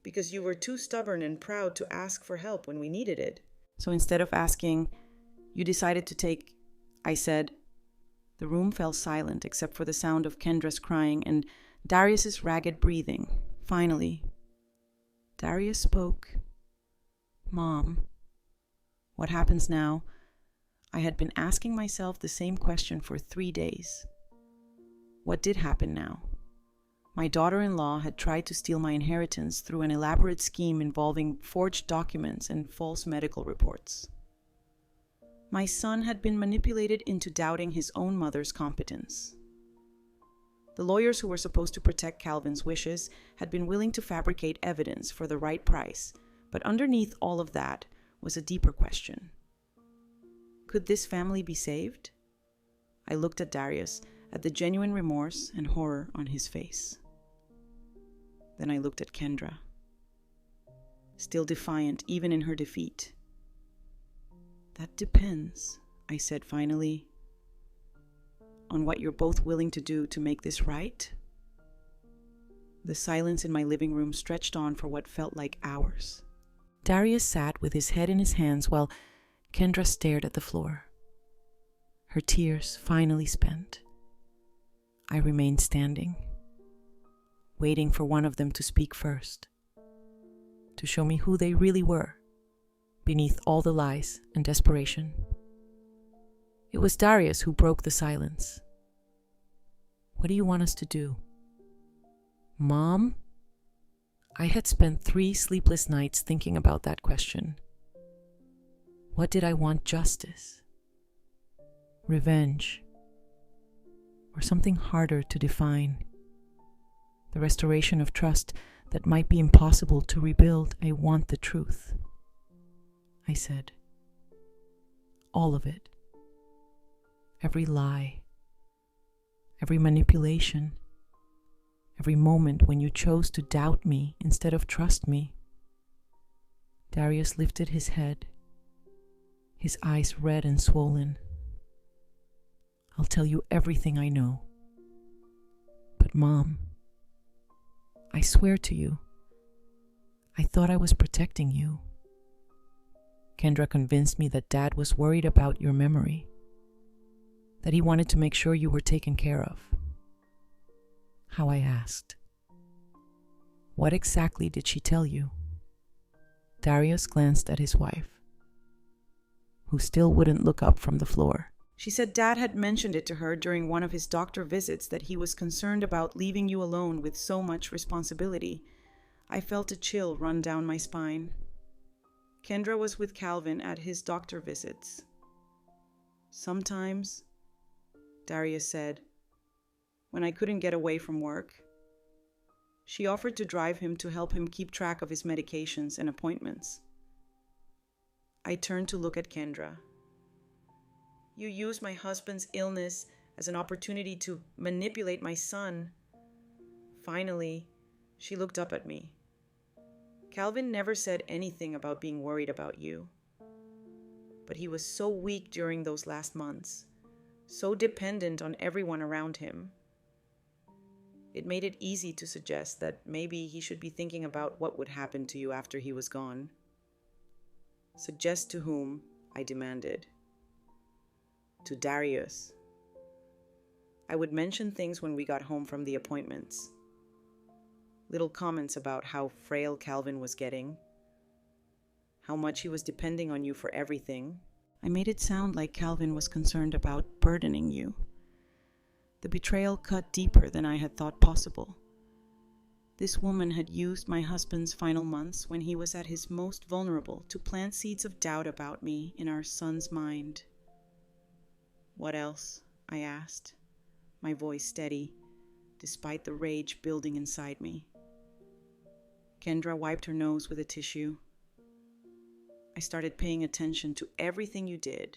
Because you were too stubborn and proud to ask for help when we needed it. So instead of asking, you decided to take, I said. The room fell silent except for the sound of Kendra's crying and Darius's ragged breathing. Finally, Darius spoke. Mom, what happens now? I had been asking myself the same question for 3 days. What did happen now? My daughter-in-law had tried to steal my inheritance through an elaborate scheme involving forged documents and false medical reports. My son had been manipulated into doubting his own mother's competence. The lawyers who were supposed to protect Calvin's wishes had been willing to fabricate evidence for the right price, but underneath all of that was a deeper question. Could this family be saved? I looked at Darius, at the genuine remorse and horror on his face. Then I looked at Kendra, still defiant even in her defeat. That depends, I said finally, on what you're both willing to do to make this right. The silence in my living room stretched on for what felt like hours. Darius sat with his head in his hands while Kendra stared at the floor, her tears finally spent. I remained standing, waiting for one of them to speak first, to show me who they really were, beneath all the lies and desperation. It was Darius who broke the silence. What do you want us to do? Mom? I had spent 3 sleepless nights thinking about that question. What did I want? Justice? Revenge? Or something harder to define? The restoration of trust that might be impossible to rebuild. I want the truth, I said. All of it. Every lie. Every manipulation. Every moment when you chose to doubt me instead of trust me. Darius lifted his head, his eyes red and swollen. I'll tell you everything I know. But Mom, I swear to you, I thought I was protecting you. Kendra convinced me that Dad was worried about your memory, that he wanted to make sure you were taken care of. How I asked. What exactly did she tell you? Darius glanced at his wife. who still wouldn't look up from the floor. She said Dad had mentioned it to her during one of his doctor visits, that he was concerned about leaving you alone with so much responsibility. I felt a chill run down my spine. Kendra was with Calvin at his doctor visits. Sometimes, Darius said, when I couldn't get away from work, she offered to drive him to help him keep track of his medications and appointments. I turned to look at Kendra. You used my husband's illness as an opportunity to manipulate my son. Finally, she looked up at me. Calvin never said anything about being worried about you. But he was so weak during those last months, so dependent on everyone around him. It made it easy to suggest that maybe he should be thinking about what would happen to you after he was gone. Suggest to whom? I demanded. To Darius. I would mention things when we got home from the appointments. Little comments about how frail Calvin was getting, how much he was depending on you for everything. I made it sound like Calvin was concerned about burdening you. The betrayal cut deeper than I had thought possible. This woman had used my husband's final months when he was at his most vulnerable to plant seeds of doubt about me in our son's mind. What else? I asked, my voice steady, despite the rage building inside me. Kendra wiped her nose with a tissue. I started paying attention to everything you did.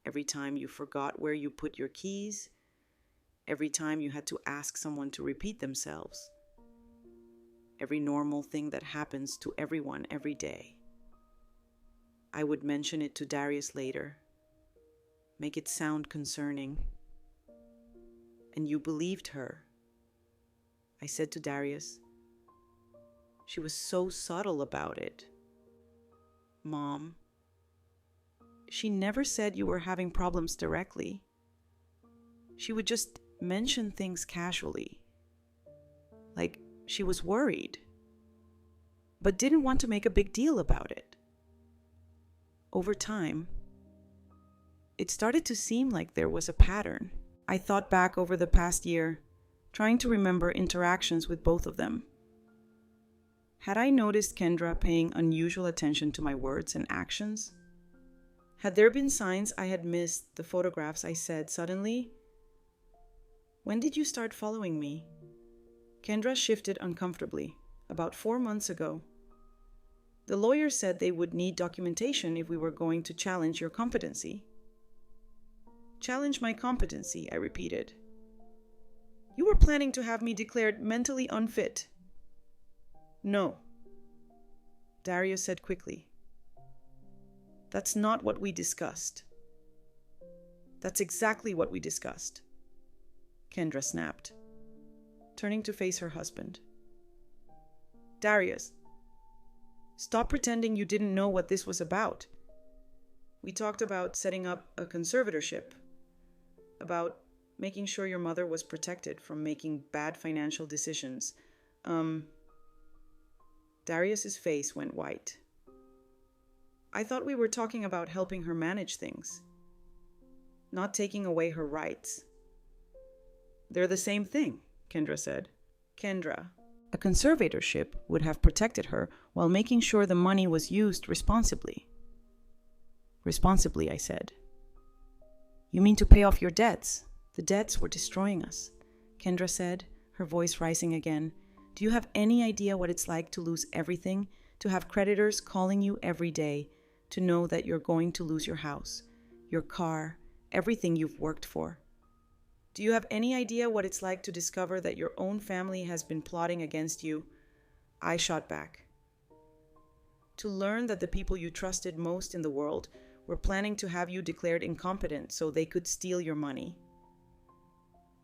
Every time you forgot where you put your keys, every time you had to ask someone to repeat themselves, every normal thing that happens to everyone every day. I would mention it to Darius later, make it sound concerning. And you believed her. I said to Darius, she was so subtle about it. Mom, she never said you were having problems directly. She would just mention things casually, like she was worried, but didn't want to make a big deal about it. Over time, it started to seem like there was a pattern. I thought back over the past year, trying to remember interactions with both of them. Had I noticed Kendra paying unusual attention to my words and actions? Had there been signs I had missed, the photographs I said suddenly? When did you start following me? Kendra shifted uncomfortably, about 4 months ago. The lawyer said they would need documentation if we were going to challenge your competency. Challenge my competency, I repeated. You were planning to have me declared mentally unfit. No, Darius said quickly. That's not what we discussed. That's exactly what we discussed, Kendra snapped, turning to face her husband. Darius, stop pretending you didn't know what this was about. We talked about setting up a conservatorship, about making sure your mother was protected from making bad financial decisions. Darius's face went white. I thought we were talking about helping her manage things, not taking away her rights. They're the same thing, Kendra said. Kendra, a conservatorship would have protected her while making sure the money was used responsibly. Responsibly, I said. You mean to pay off your debts? The debts were destroying us, Kendra said, her voice rising again. Do you have any idea what it's like to lose everything, to have creditors calling you every day, to know that you're going to lose your house, your car, everything you've worked for? Do you have any idea what it's like to discover that your own family has been plotting against you? I shot back. To learn that the people you trusted most in the world were planning to have you declared incompetent so they could steal your money.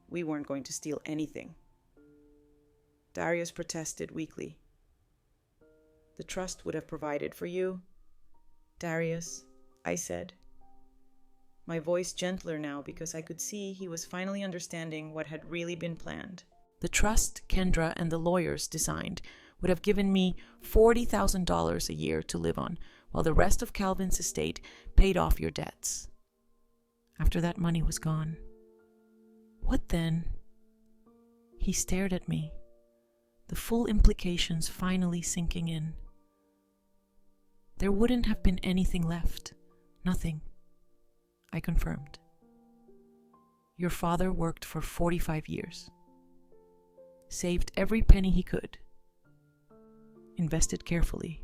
We weren't going to steal anything. Darius protested weakly. The trust would have provided for you. Darius, I said, my voice gentler now because I could see he was finally understanding what had really been planned. The trust Kendra and the lawyers designed would have given me $40,000 a year to live on, while the rest of Calvin's estate paid off your debts. After that money was gone, what then? He stared at me, the full implications finally sinking in. There wouldn't have been anything left. Nothing. I confirmed. Your father worked for 45 years. Saved every penny he could. Invested carefully.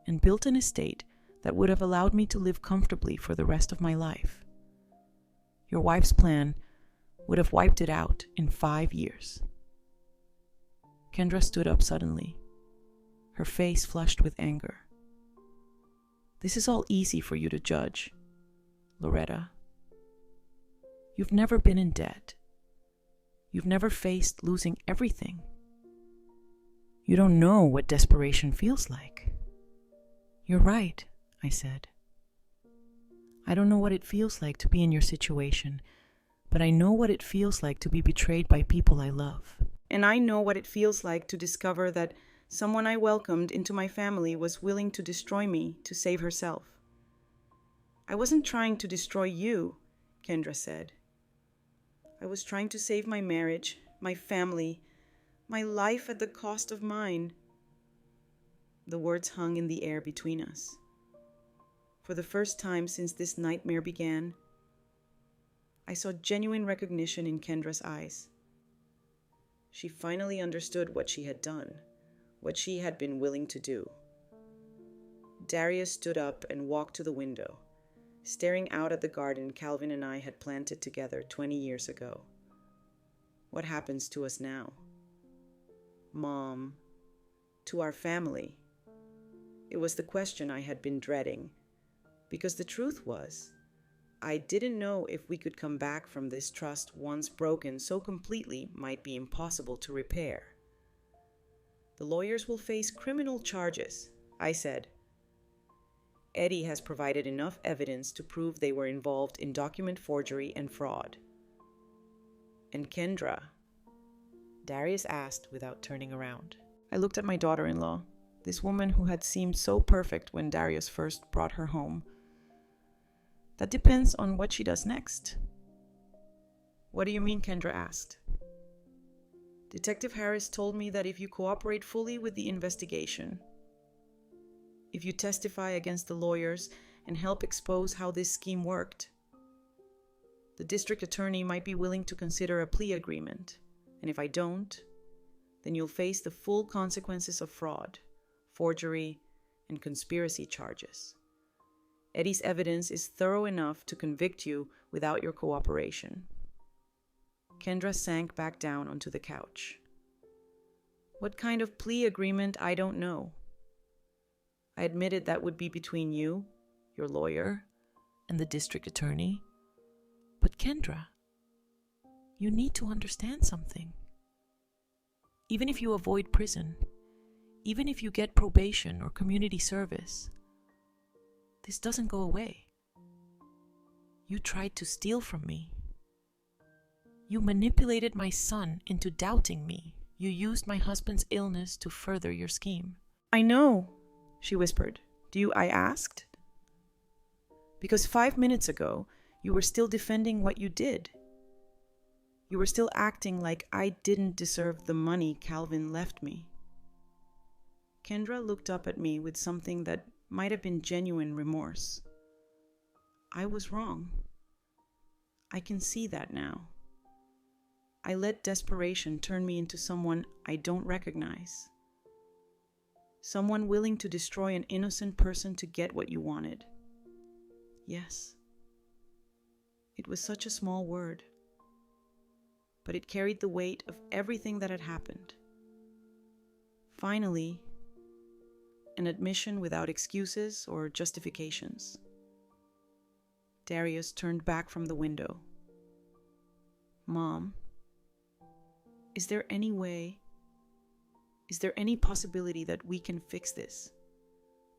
And built an estate that would have allowed me to live comfortably for the rest of my life. Your wife's plan would have wiped it out in 5 years. Kendra stood up suddenly, her face flushed with anger. This is all easy for you to judge, Loretta. You've never been in debt. You've never faced losing everything. You don't know what desperation feels like. You're right, I said. I don't know what it feels like to be in your situation, but I know what it feels like to be betrayed by people I love. And I know what it feels like to discover that someone I welcomed into my family was willing to destroy me to save herself. I wasn't trying to destroy you, Kendra said. I was trying to save my marriage, my family, my life at the cost of mine. The words hung in the air between us. For the first time since this nightmare began, I saw genuine recognition in Kendra's eyes. She finally understood what she had done, what she had been willing to do. Darius stood up and walked to the window, staring out at the garden Calvin and I had planted together 20 years ago. What happens to us now? Mom, to our family? It was the question I had been dreading, because the truth was, I didn't know if we could come back from this trust once broken so completely might be impossible to repair. The lawyers will face criminal charges, I said. Eddie has provided enough evidence to prove they were involved in document forgery and fraud. And Kendra? Darius asked without turning around. I looked at my daughter-in-law, this woman who had seemed so perfect when Darius first brought her home. That depends on what she does next. What do you mean? Kendra asked. Detective Harris told me that if you cooperate fully with the investigation, if you testify against the lawyers and help expose how this scheme worked, the district attorney might be willing to consider a plea agreement. And if I don't, then you'll face the full consequences of fraud, forgery, and conspiracy charges. Eddie's evidence is thorough enough to convict you without your cooperation. Kendra sank back down onto the couch. What kind of plea agreement, I don't know. I admitted that would be between you, your lawyer, and the district attorney. But Kendra, you need to understand something. Even if you avoid prison, even if you get probation or community service, this doesn't go away. You tried to steal from me. You manipulated my son into doubting me. You used my husband's illness to further your scheme. I know, she whispered. I asked? Because 5 minutes ago, you were still defending what you did. You were still acting like I didn't deserve the money Calvin left me. Kendra looked up at me with something that might have been genuine remorse. I was wrong. I can see that now. I let desperation turn me into someone I don't recognize. Someone willing to destroy an innocent person to get what you wanted. Yes. It was such a small word, but it carried the weight of everything that had happened. Finally, an admission without excuses or justifications. Darius turned back from the window. Mom, is there any way, is there any possibility that we can fix this?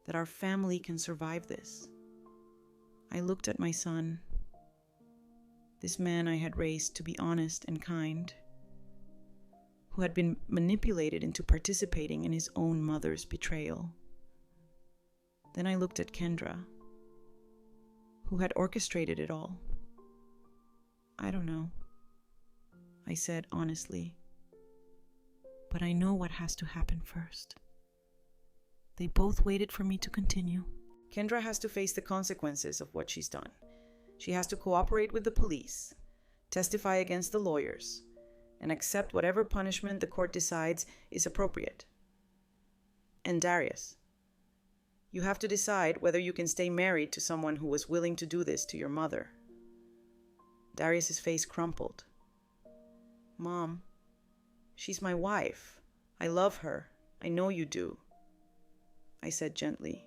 That our family can survive this? I looked at my son, this man I had raised to be honest and kind, who had been manipulated into participating in his own mother's betrayal. Then I looked at Kendra, who had orchestrated it all. I don't know, I said honestly. But I know what has to happen first. They both waited for me to continue. Kendra has to face the consequences of what she's done. She has to cooperate with the police, testify against the lawyers, and accept whatever punishment the court decides is appropriate. And Darius, you have to decide whether you can stay married to someone who was willing to do this to your mother. Darius's face crumpled. Mom, she's my wife. I love her. I know you do, I said gently.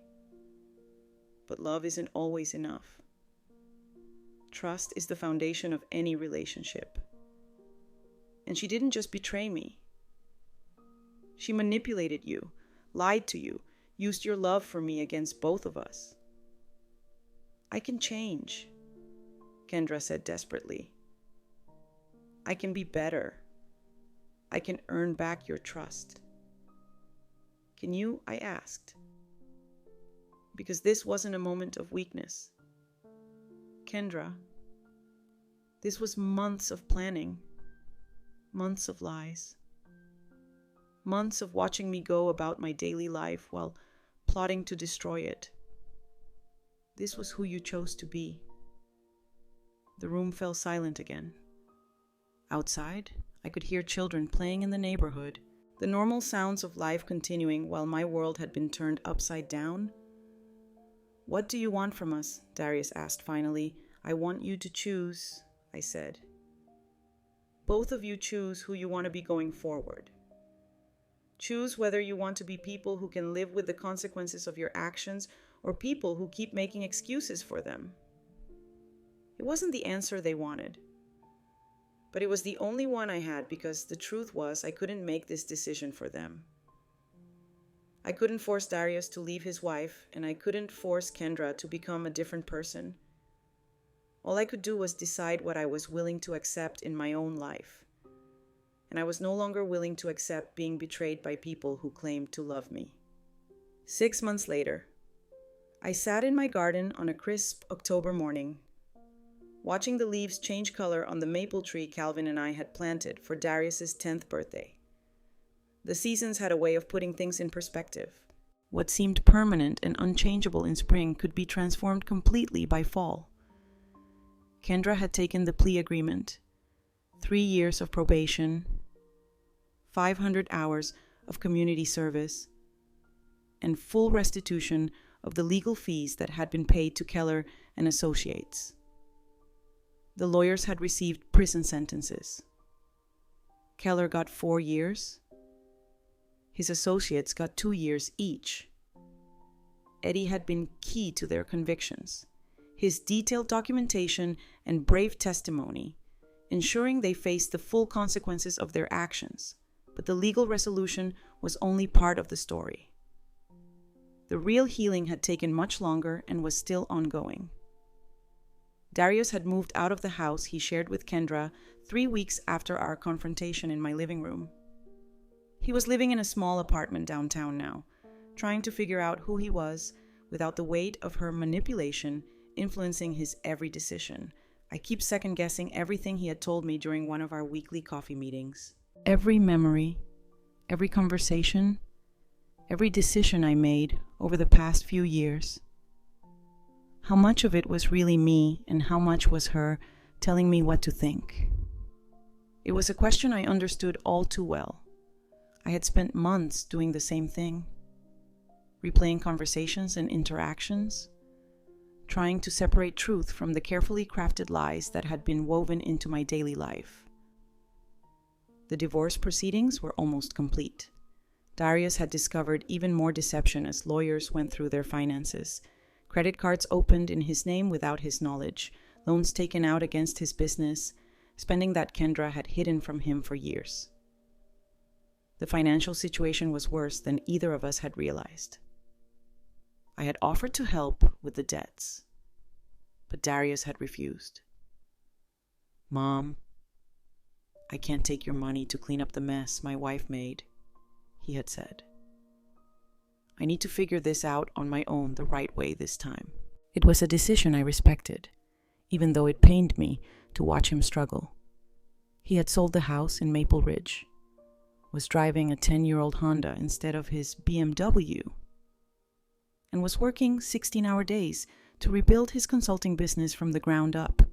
But love isn't always enough. Trust is the foundation of any relationship. And she didn't just betray me. She manipulated you, lied to you, used your love for me against both of us. I can change, Kendra said desperately. I can be better. I can earn back your trust. Can you? I asked. Because this wasn't a moment of weakness. Kendra, this was months of planning, months of lies, months of watching me go about my daily life while plotting to destroy it. This was who you chose to be. The room fell silent again. Outside, I could hear children playing in the neighborhood, the normal sounds of life continuing while my world had been turned upside down. What do you want from us? Darius asked finally. I want you to choose, I said. Both of you choose who you want to be going forward. Choose whether you want to be people who can live with the consequences of your actions or people who keep making excuses for them. It wasn't the answer they wanted, but it was the only one I had because the truth was I couldn't make this decision for them. I couldn't force Darius to leave his wife, and I couldn't force Kendra to become a different person. All I could do was decide what I was willing to accept in my own life. And I was no longer willing to accept being betrayed by people who claimed to love me. 6 months later, I sat in my garden on a crisp October morning, watching the leaves change color on the maple tree Calvin and I had planted for Darius's 10th birthday. The seasons had a way of putting things in perspective. What seemed permanent and unchangeable in spring could be transformed completely by fall. Kendra had taken the plea agreement, 3 years of probation, 500 hours of community service, and full restitution of the legal fees that had been paid to Keller and Associates. The lawyers had received prison sentences. Keller got 4 years. His associates got 2 years each. Eddie had been key to their convictions. His detailed documentation and brave testimony, ensuring they faced the full consequences of their actions. But the legal resolution was only part of the story. The real healing had taken much longer and was still ongoing. Darius had moved out of the house he shared with Kendra 3 weeks after our confrontation in my living room. He was living in a small apartment downtown now, trying to figure out who he was without the weight of her manipulation influencing his every decision. I keep second-guessing everything he had told me during one of our weekly coffee meetings. Every memory, every conversation, every decision I made over the past few years. How much of it was really me and how much was her telling me what to think? It was a question I understood all too well. I had spent months doing the same thing, replaying conversations and interactions, trying to separate truth from the carefully crafted lies that had been woven into my daily life. The divorce proceedings were almost complete. Darius had discovered even more deception as lawyers went through their finances. Credit cards opened in his name without his knowledge, loans taken out against his business, spending that Kendra had hidden from him for years. The financial situation was worse than either of us had realized. I had offered to help with the debts, but Darius had refused. "Mom, I can't take your money to clean up the mess my wife made," he had said. I need to figure this out on my own the right way this time. It was a decision I respected, even though it pained me to watch him struggle. He had sold the house in Maple Ridge, was driving a 10-year-old Honda instead of his BMW, and was working 16-hour days to rebuild his consulting business from the ground up.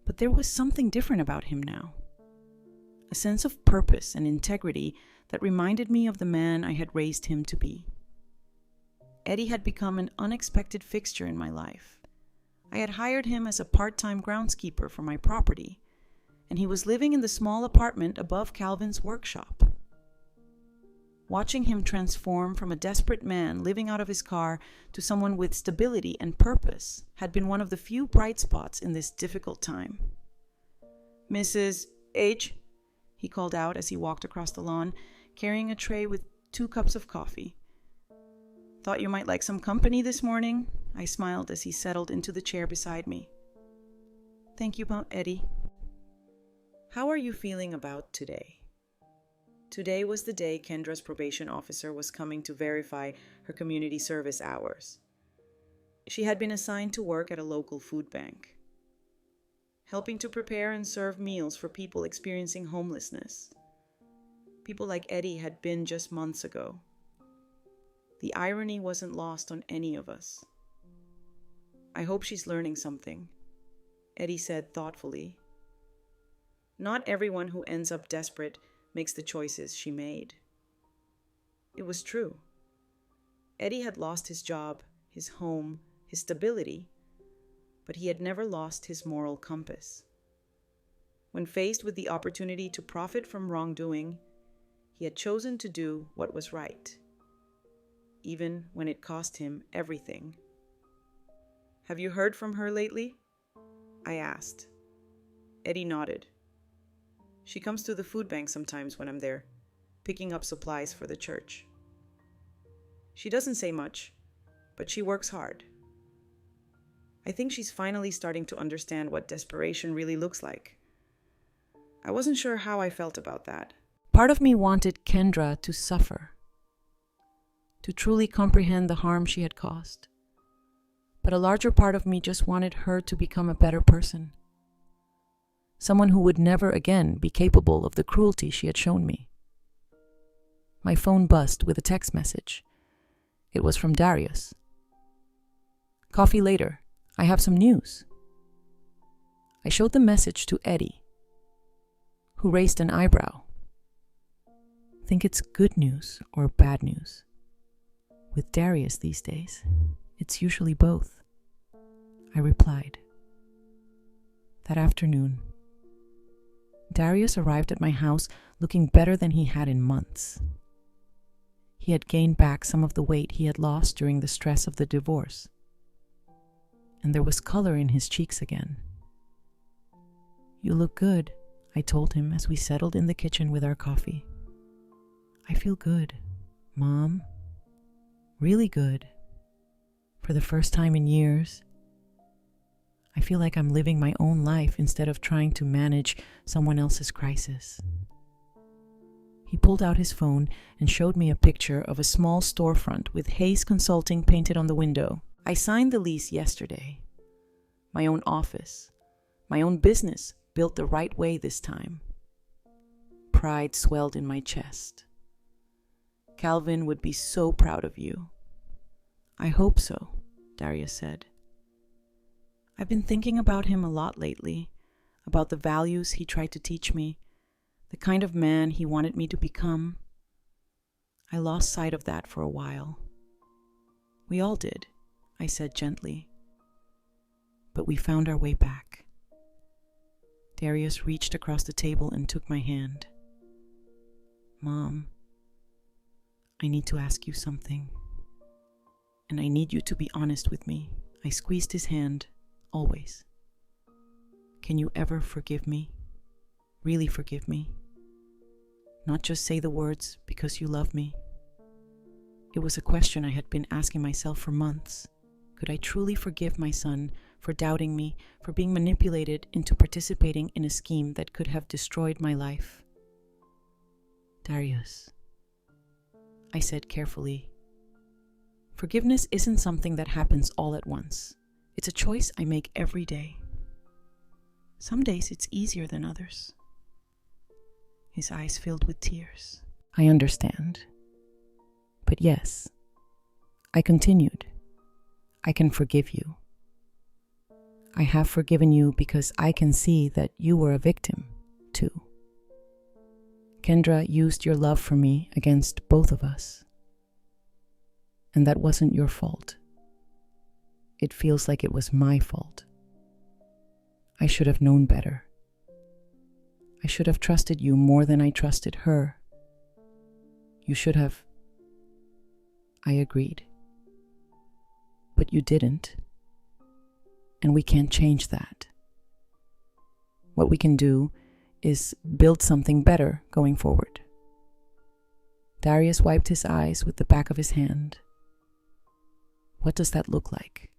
But there was something different about him now. A sense of purpose and integrity that reminded me of the man I had raised him to be. Eddie had become an unexpected fixture in my life. I had hired him as a part-time groundskeeper for my property, and he was living in the small apartment above Calvin's workshop. Watching him transform from a desperate man living out of his car to someone with stability and purpose had been one of the few bright spots in this difficult time. "Mrs. H," he called out as he walked across the lawn, carrying a tray with 2 cups of coffee. "Thought you might like some company this morning," I smiled as he settled into the chair beside me. "Thank you, Aunt Eddie." "How are you feeling about today?" Today was the day Kendra's probation officer was coming to verify her community service hours. She had been assigned to work at a local food bank, helping to prepare and serve meals for people experiencing homelessness. People like Eddie had been just months ago. The irony wasn't lost on any of us. "I hope she's learning something," Eddie said thoughtfully. "Not everyone who ends up desperate makes the choices she made." It was true. Eddie had lost his job, his home, his stability, but he had never lost his moral compass. When faced with the opportunity to profit from wrongdoing, he had chosen to do what was right, even when it cost him everything. "Have you heard from her lately?" I asked. Eddie nodded. "She comes to the food bank sometimes when I'm there, picking up supplies for the church. She doesn't say much, but she works hard. I think she's finally starting to understand what desperation really looks like." I wasn't sure how I felt about that. Part of me wanted Kendra to suffer, to truly comprehend the harm she had caused. But a larger part of me just wanted her to become a better person. Someone who would never again be capable of the cruelty she had shown me. My phone buzzed with a text message. It was from Darius. "Coffee later. I have some news." I showed the message to Eddie, who raised an eyebrow. "Think it's good news or bad news?" With Darius these days, it's usually both, I replied. That afternoon, Darius arrived at my house looking better than he had in months. He had gained back some of the weight he had lost during the stress of the divorce, and there was color in his cheeks again. "You look good," I told him as we settled in the kitchen with our coffee. "I feel good, Mom. Really good. For the first time in years. I feel like I'm living my own life instead of trying to manage someone else's crisis." He pulled out his phone and showed me a picture of a small storefront with Hayes Consulting painted on the window. "I signed the lease yesterday. My own office, my own business built the right way this time." Pride swelled in my chest. "Calvin would be so proud of you." "I hope so," Darius said. "I've been thinking about him a lot lately, about the values he tried to teach me, the kind of man he wanted me to become. I lost sight of that for a while." "We all did," I said gently. "But we found our way back." Darius reached across the table and took my hand. "Mom, I need to ask you something, and I need you to be honest with me." I squeezed his hand. "Always. Can you ever forgive me? Really forgive me? Not just say the words because you love me?" It was a question I had been asking myself for months. Could I truly forgive my son for doubting me, for being manipulated into participating in a scheme that could have destroyed my life? "Darius," I said carefully, Forgiveness isn't something that happens all at once. It's a choice I make every day. Some days it's easier than others. His eyes filled with tears. I understand. But yes, I continued. I can forgive you. I have forgiven you because I can see that you were a victim, too. Kendra used your love for me against both of us. And that wasn't your fault. It feels like it was my fault. I should have known better. I should have trusted you more than I trusted her. You should have. I agreed. But you didn't. And we can't change that. What we can do is build something better going forward. Darius wiped his eyes with the back of his hand. What does that look like?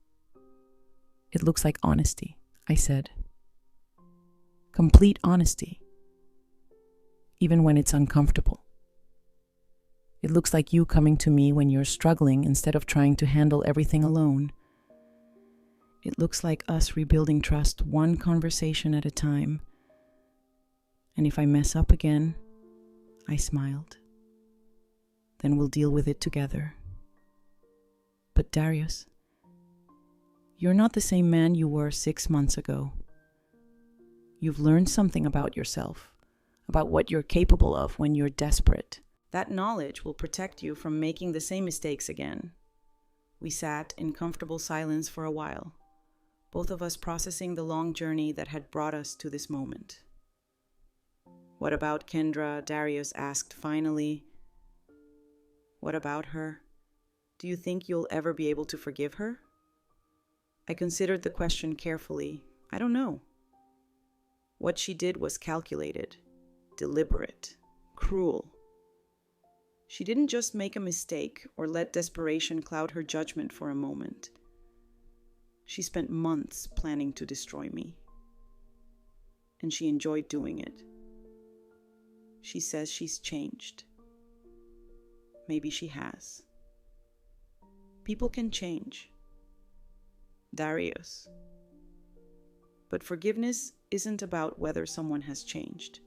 It looks like honesty, I said. Complete honesty. Even when it's uncomfortable. It looks like you coming to me when you're struggling instead of trying to handle everything alone. It looks like us rebuilding trust one conversation at a time. And if I mess up again, I smiled. Then we'll deal with it together. But Darius, you're not the same man you were 6 months ago. You've learned something about yourself, about what you're capable of when you're desperate. That knowledge will protect you from making the same mistakes again. We sat in comfortable silence for a while, both of us processing the long journey that had brought us to this moment. What about Kendra? Darius asked finally. What about her? Do you think you'll ever be able to forgive her? I considered the question carefully. I don't know. What she did was calculated, deliberate, cruel. She didn't just make a mistake or let desperation cloud her judgment for a moment. She spent months planning to destroy me. And she enjoyed doing it. She says she's changed. Maybe she has. People can change. Darius. But forgiveness isn't about whether someone has changed.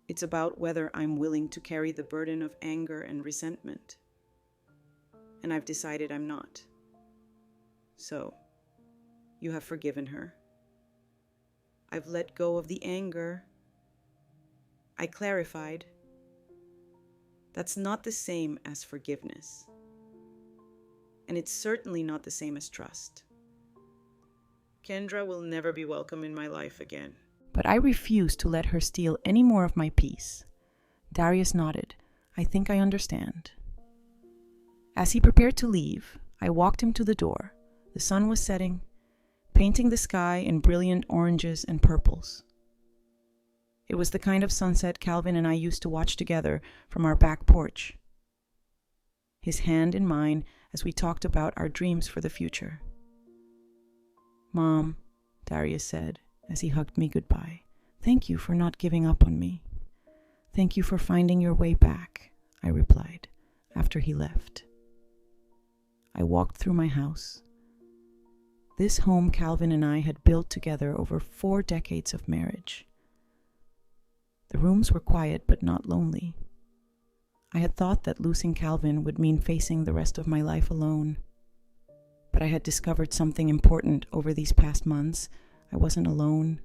It's about whether I'm willing to carry the burden of anger and resentment. And I've decided I'm not. So, you have forgiven her. I've let go of the anger. I clarified. That's not the same as forgiveness. And it's certainly not the same as trust. Kendra will never be welcome in my life again. But I refused to let her steal any more of my peace. Darius nodded. I think I understand. As he prepared to leave, I walked him to the door. The sun was setting, painting the sky in brilliant oranges and purples. It was the kind of sunset Calvin and I used to watch together from our back porch. His hand in mine as we talked about our dreams for the future. Mom, Darius said as he hugged me goodbye, thank you for not giving up on me. Thank you for finding your way back, I replied after he left. I walked through my house. This home Calvin and I had built together over 4 decades of marriage. The rooms were quiet but not lonely. I had thought that losing Calvin would mean facing the rest of my life alone. But I had discovered something important over these past months. I wasn't alone.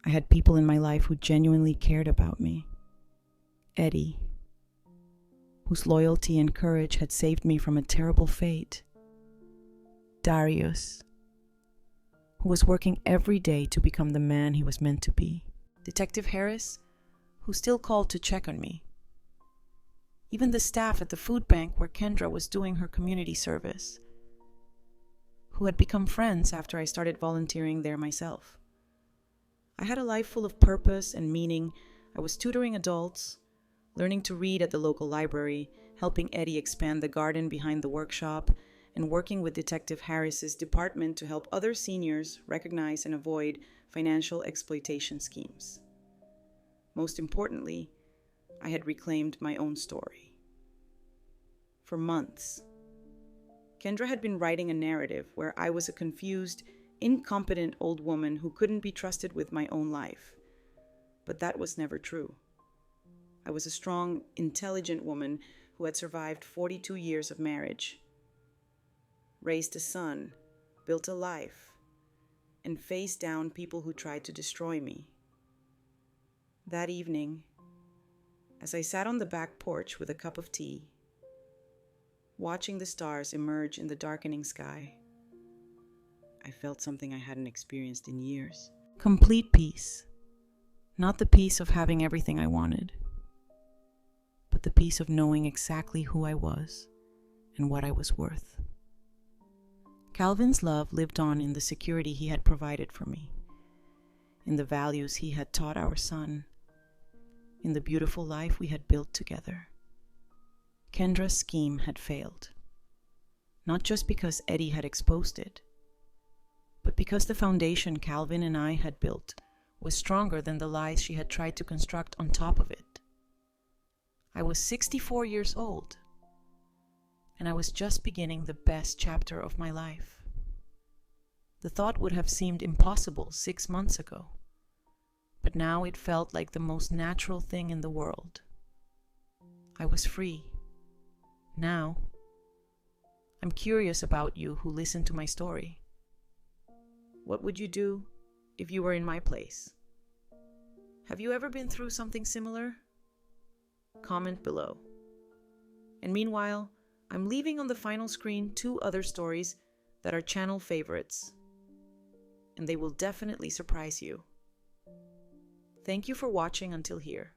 I had people in my life who genuinely cared about me. Eddie, whose loyalty and courage had saved me from a terrible fate. Darius, who was working every day to become the man he was meant to be. Detective Harris, who still called to check on me. Even the staff at the food bank where Kendra was doing her community service, who had become friends after I started volunteering there myself. I had a life full of purpose and meaning. I was tutoring adults, learning to read at the local library, helping Eddie expand the garden behind the workshop, and working with Detective Harris's department to help other seniors recognize and avoid financial exploitation schemes. Most importantly, I had reclaimed my own story. For months, Kendra had been writing a narrative where I was a confused, incompetent old woman who couldn't be trusted with my own life. But that was never true. I was a strong, intelligent woman who had survived 42 years of marriage, raised a son, built a life, and faced down people who tried to destroy me. That evening, as I sat on the back porch with a cup of tea, watching the stars emerge in the darkening sky, I felt something I hadn't experienced in years. Complete peace. Not the peace of having everything I wanted, but the peace of knowing exactly who I was and what I was worth. Calvin's love lived on in the security he had provided for me, in the values he had taught our son, in the beautiful life we had built together. Kendra's scheme had failed, not just because Eddie had exposed it, but because the foundation Calvin and I had built was stronger than the lies she had tried to construct on top of it. I was 64 years old, and I was just beginning the best chapter of my life. The thought would have seemed impossible 6 months ago, but now it felt like the most natural thing in the world. I was free. Now, I'm curious about you who listened to my story. What would you do if you were in my place? Have you ever been through something similar? Comment below. And meanwhile, I'm leaving on the final screen 2 other stories that are channel favorites, and they will definitely surprise you. Thank you for watching until here.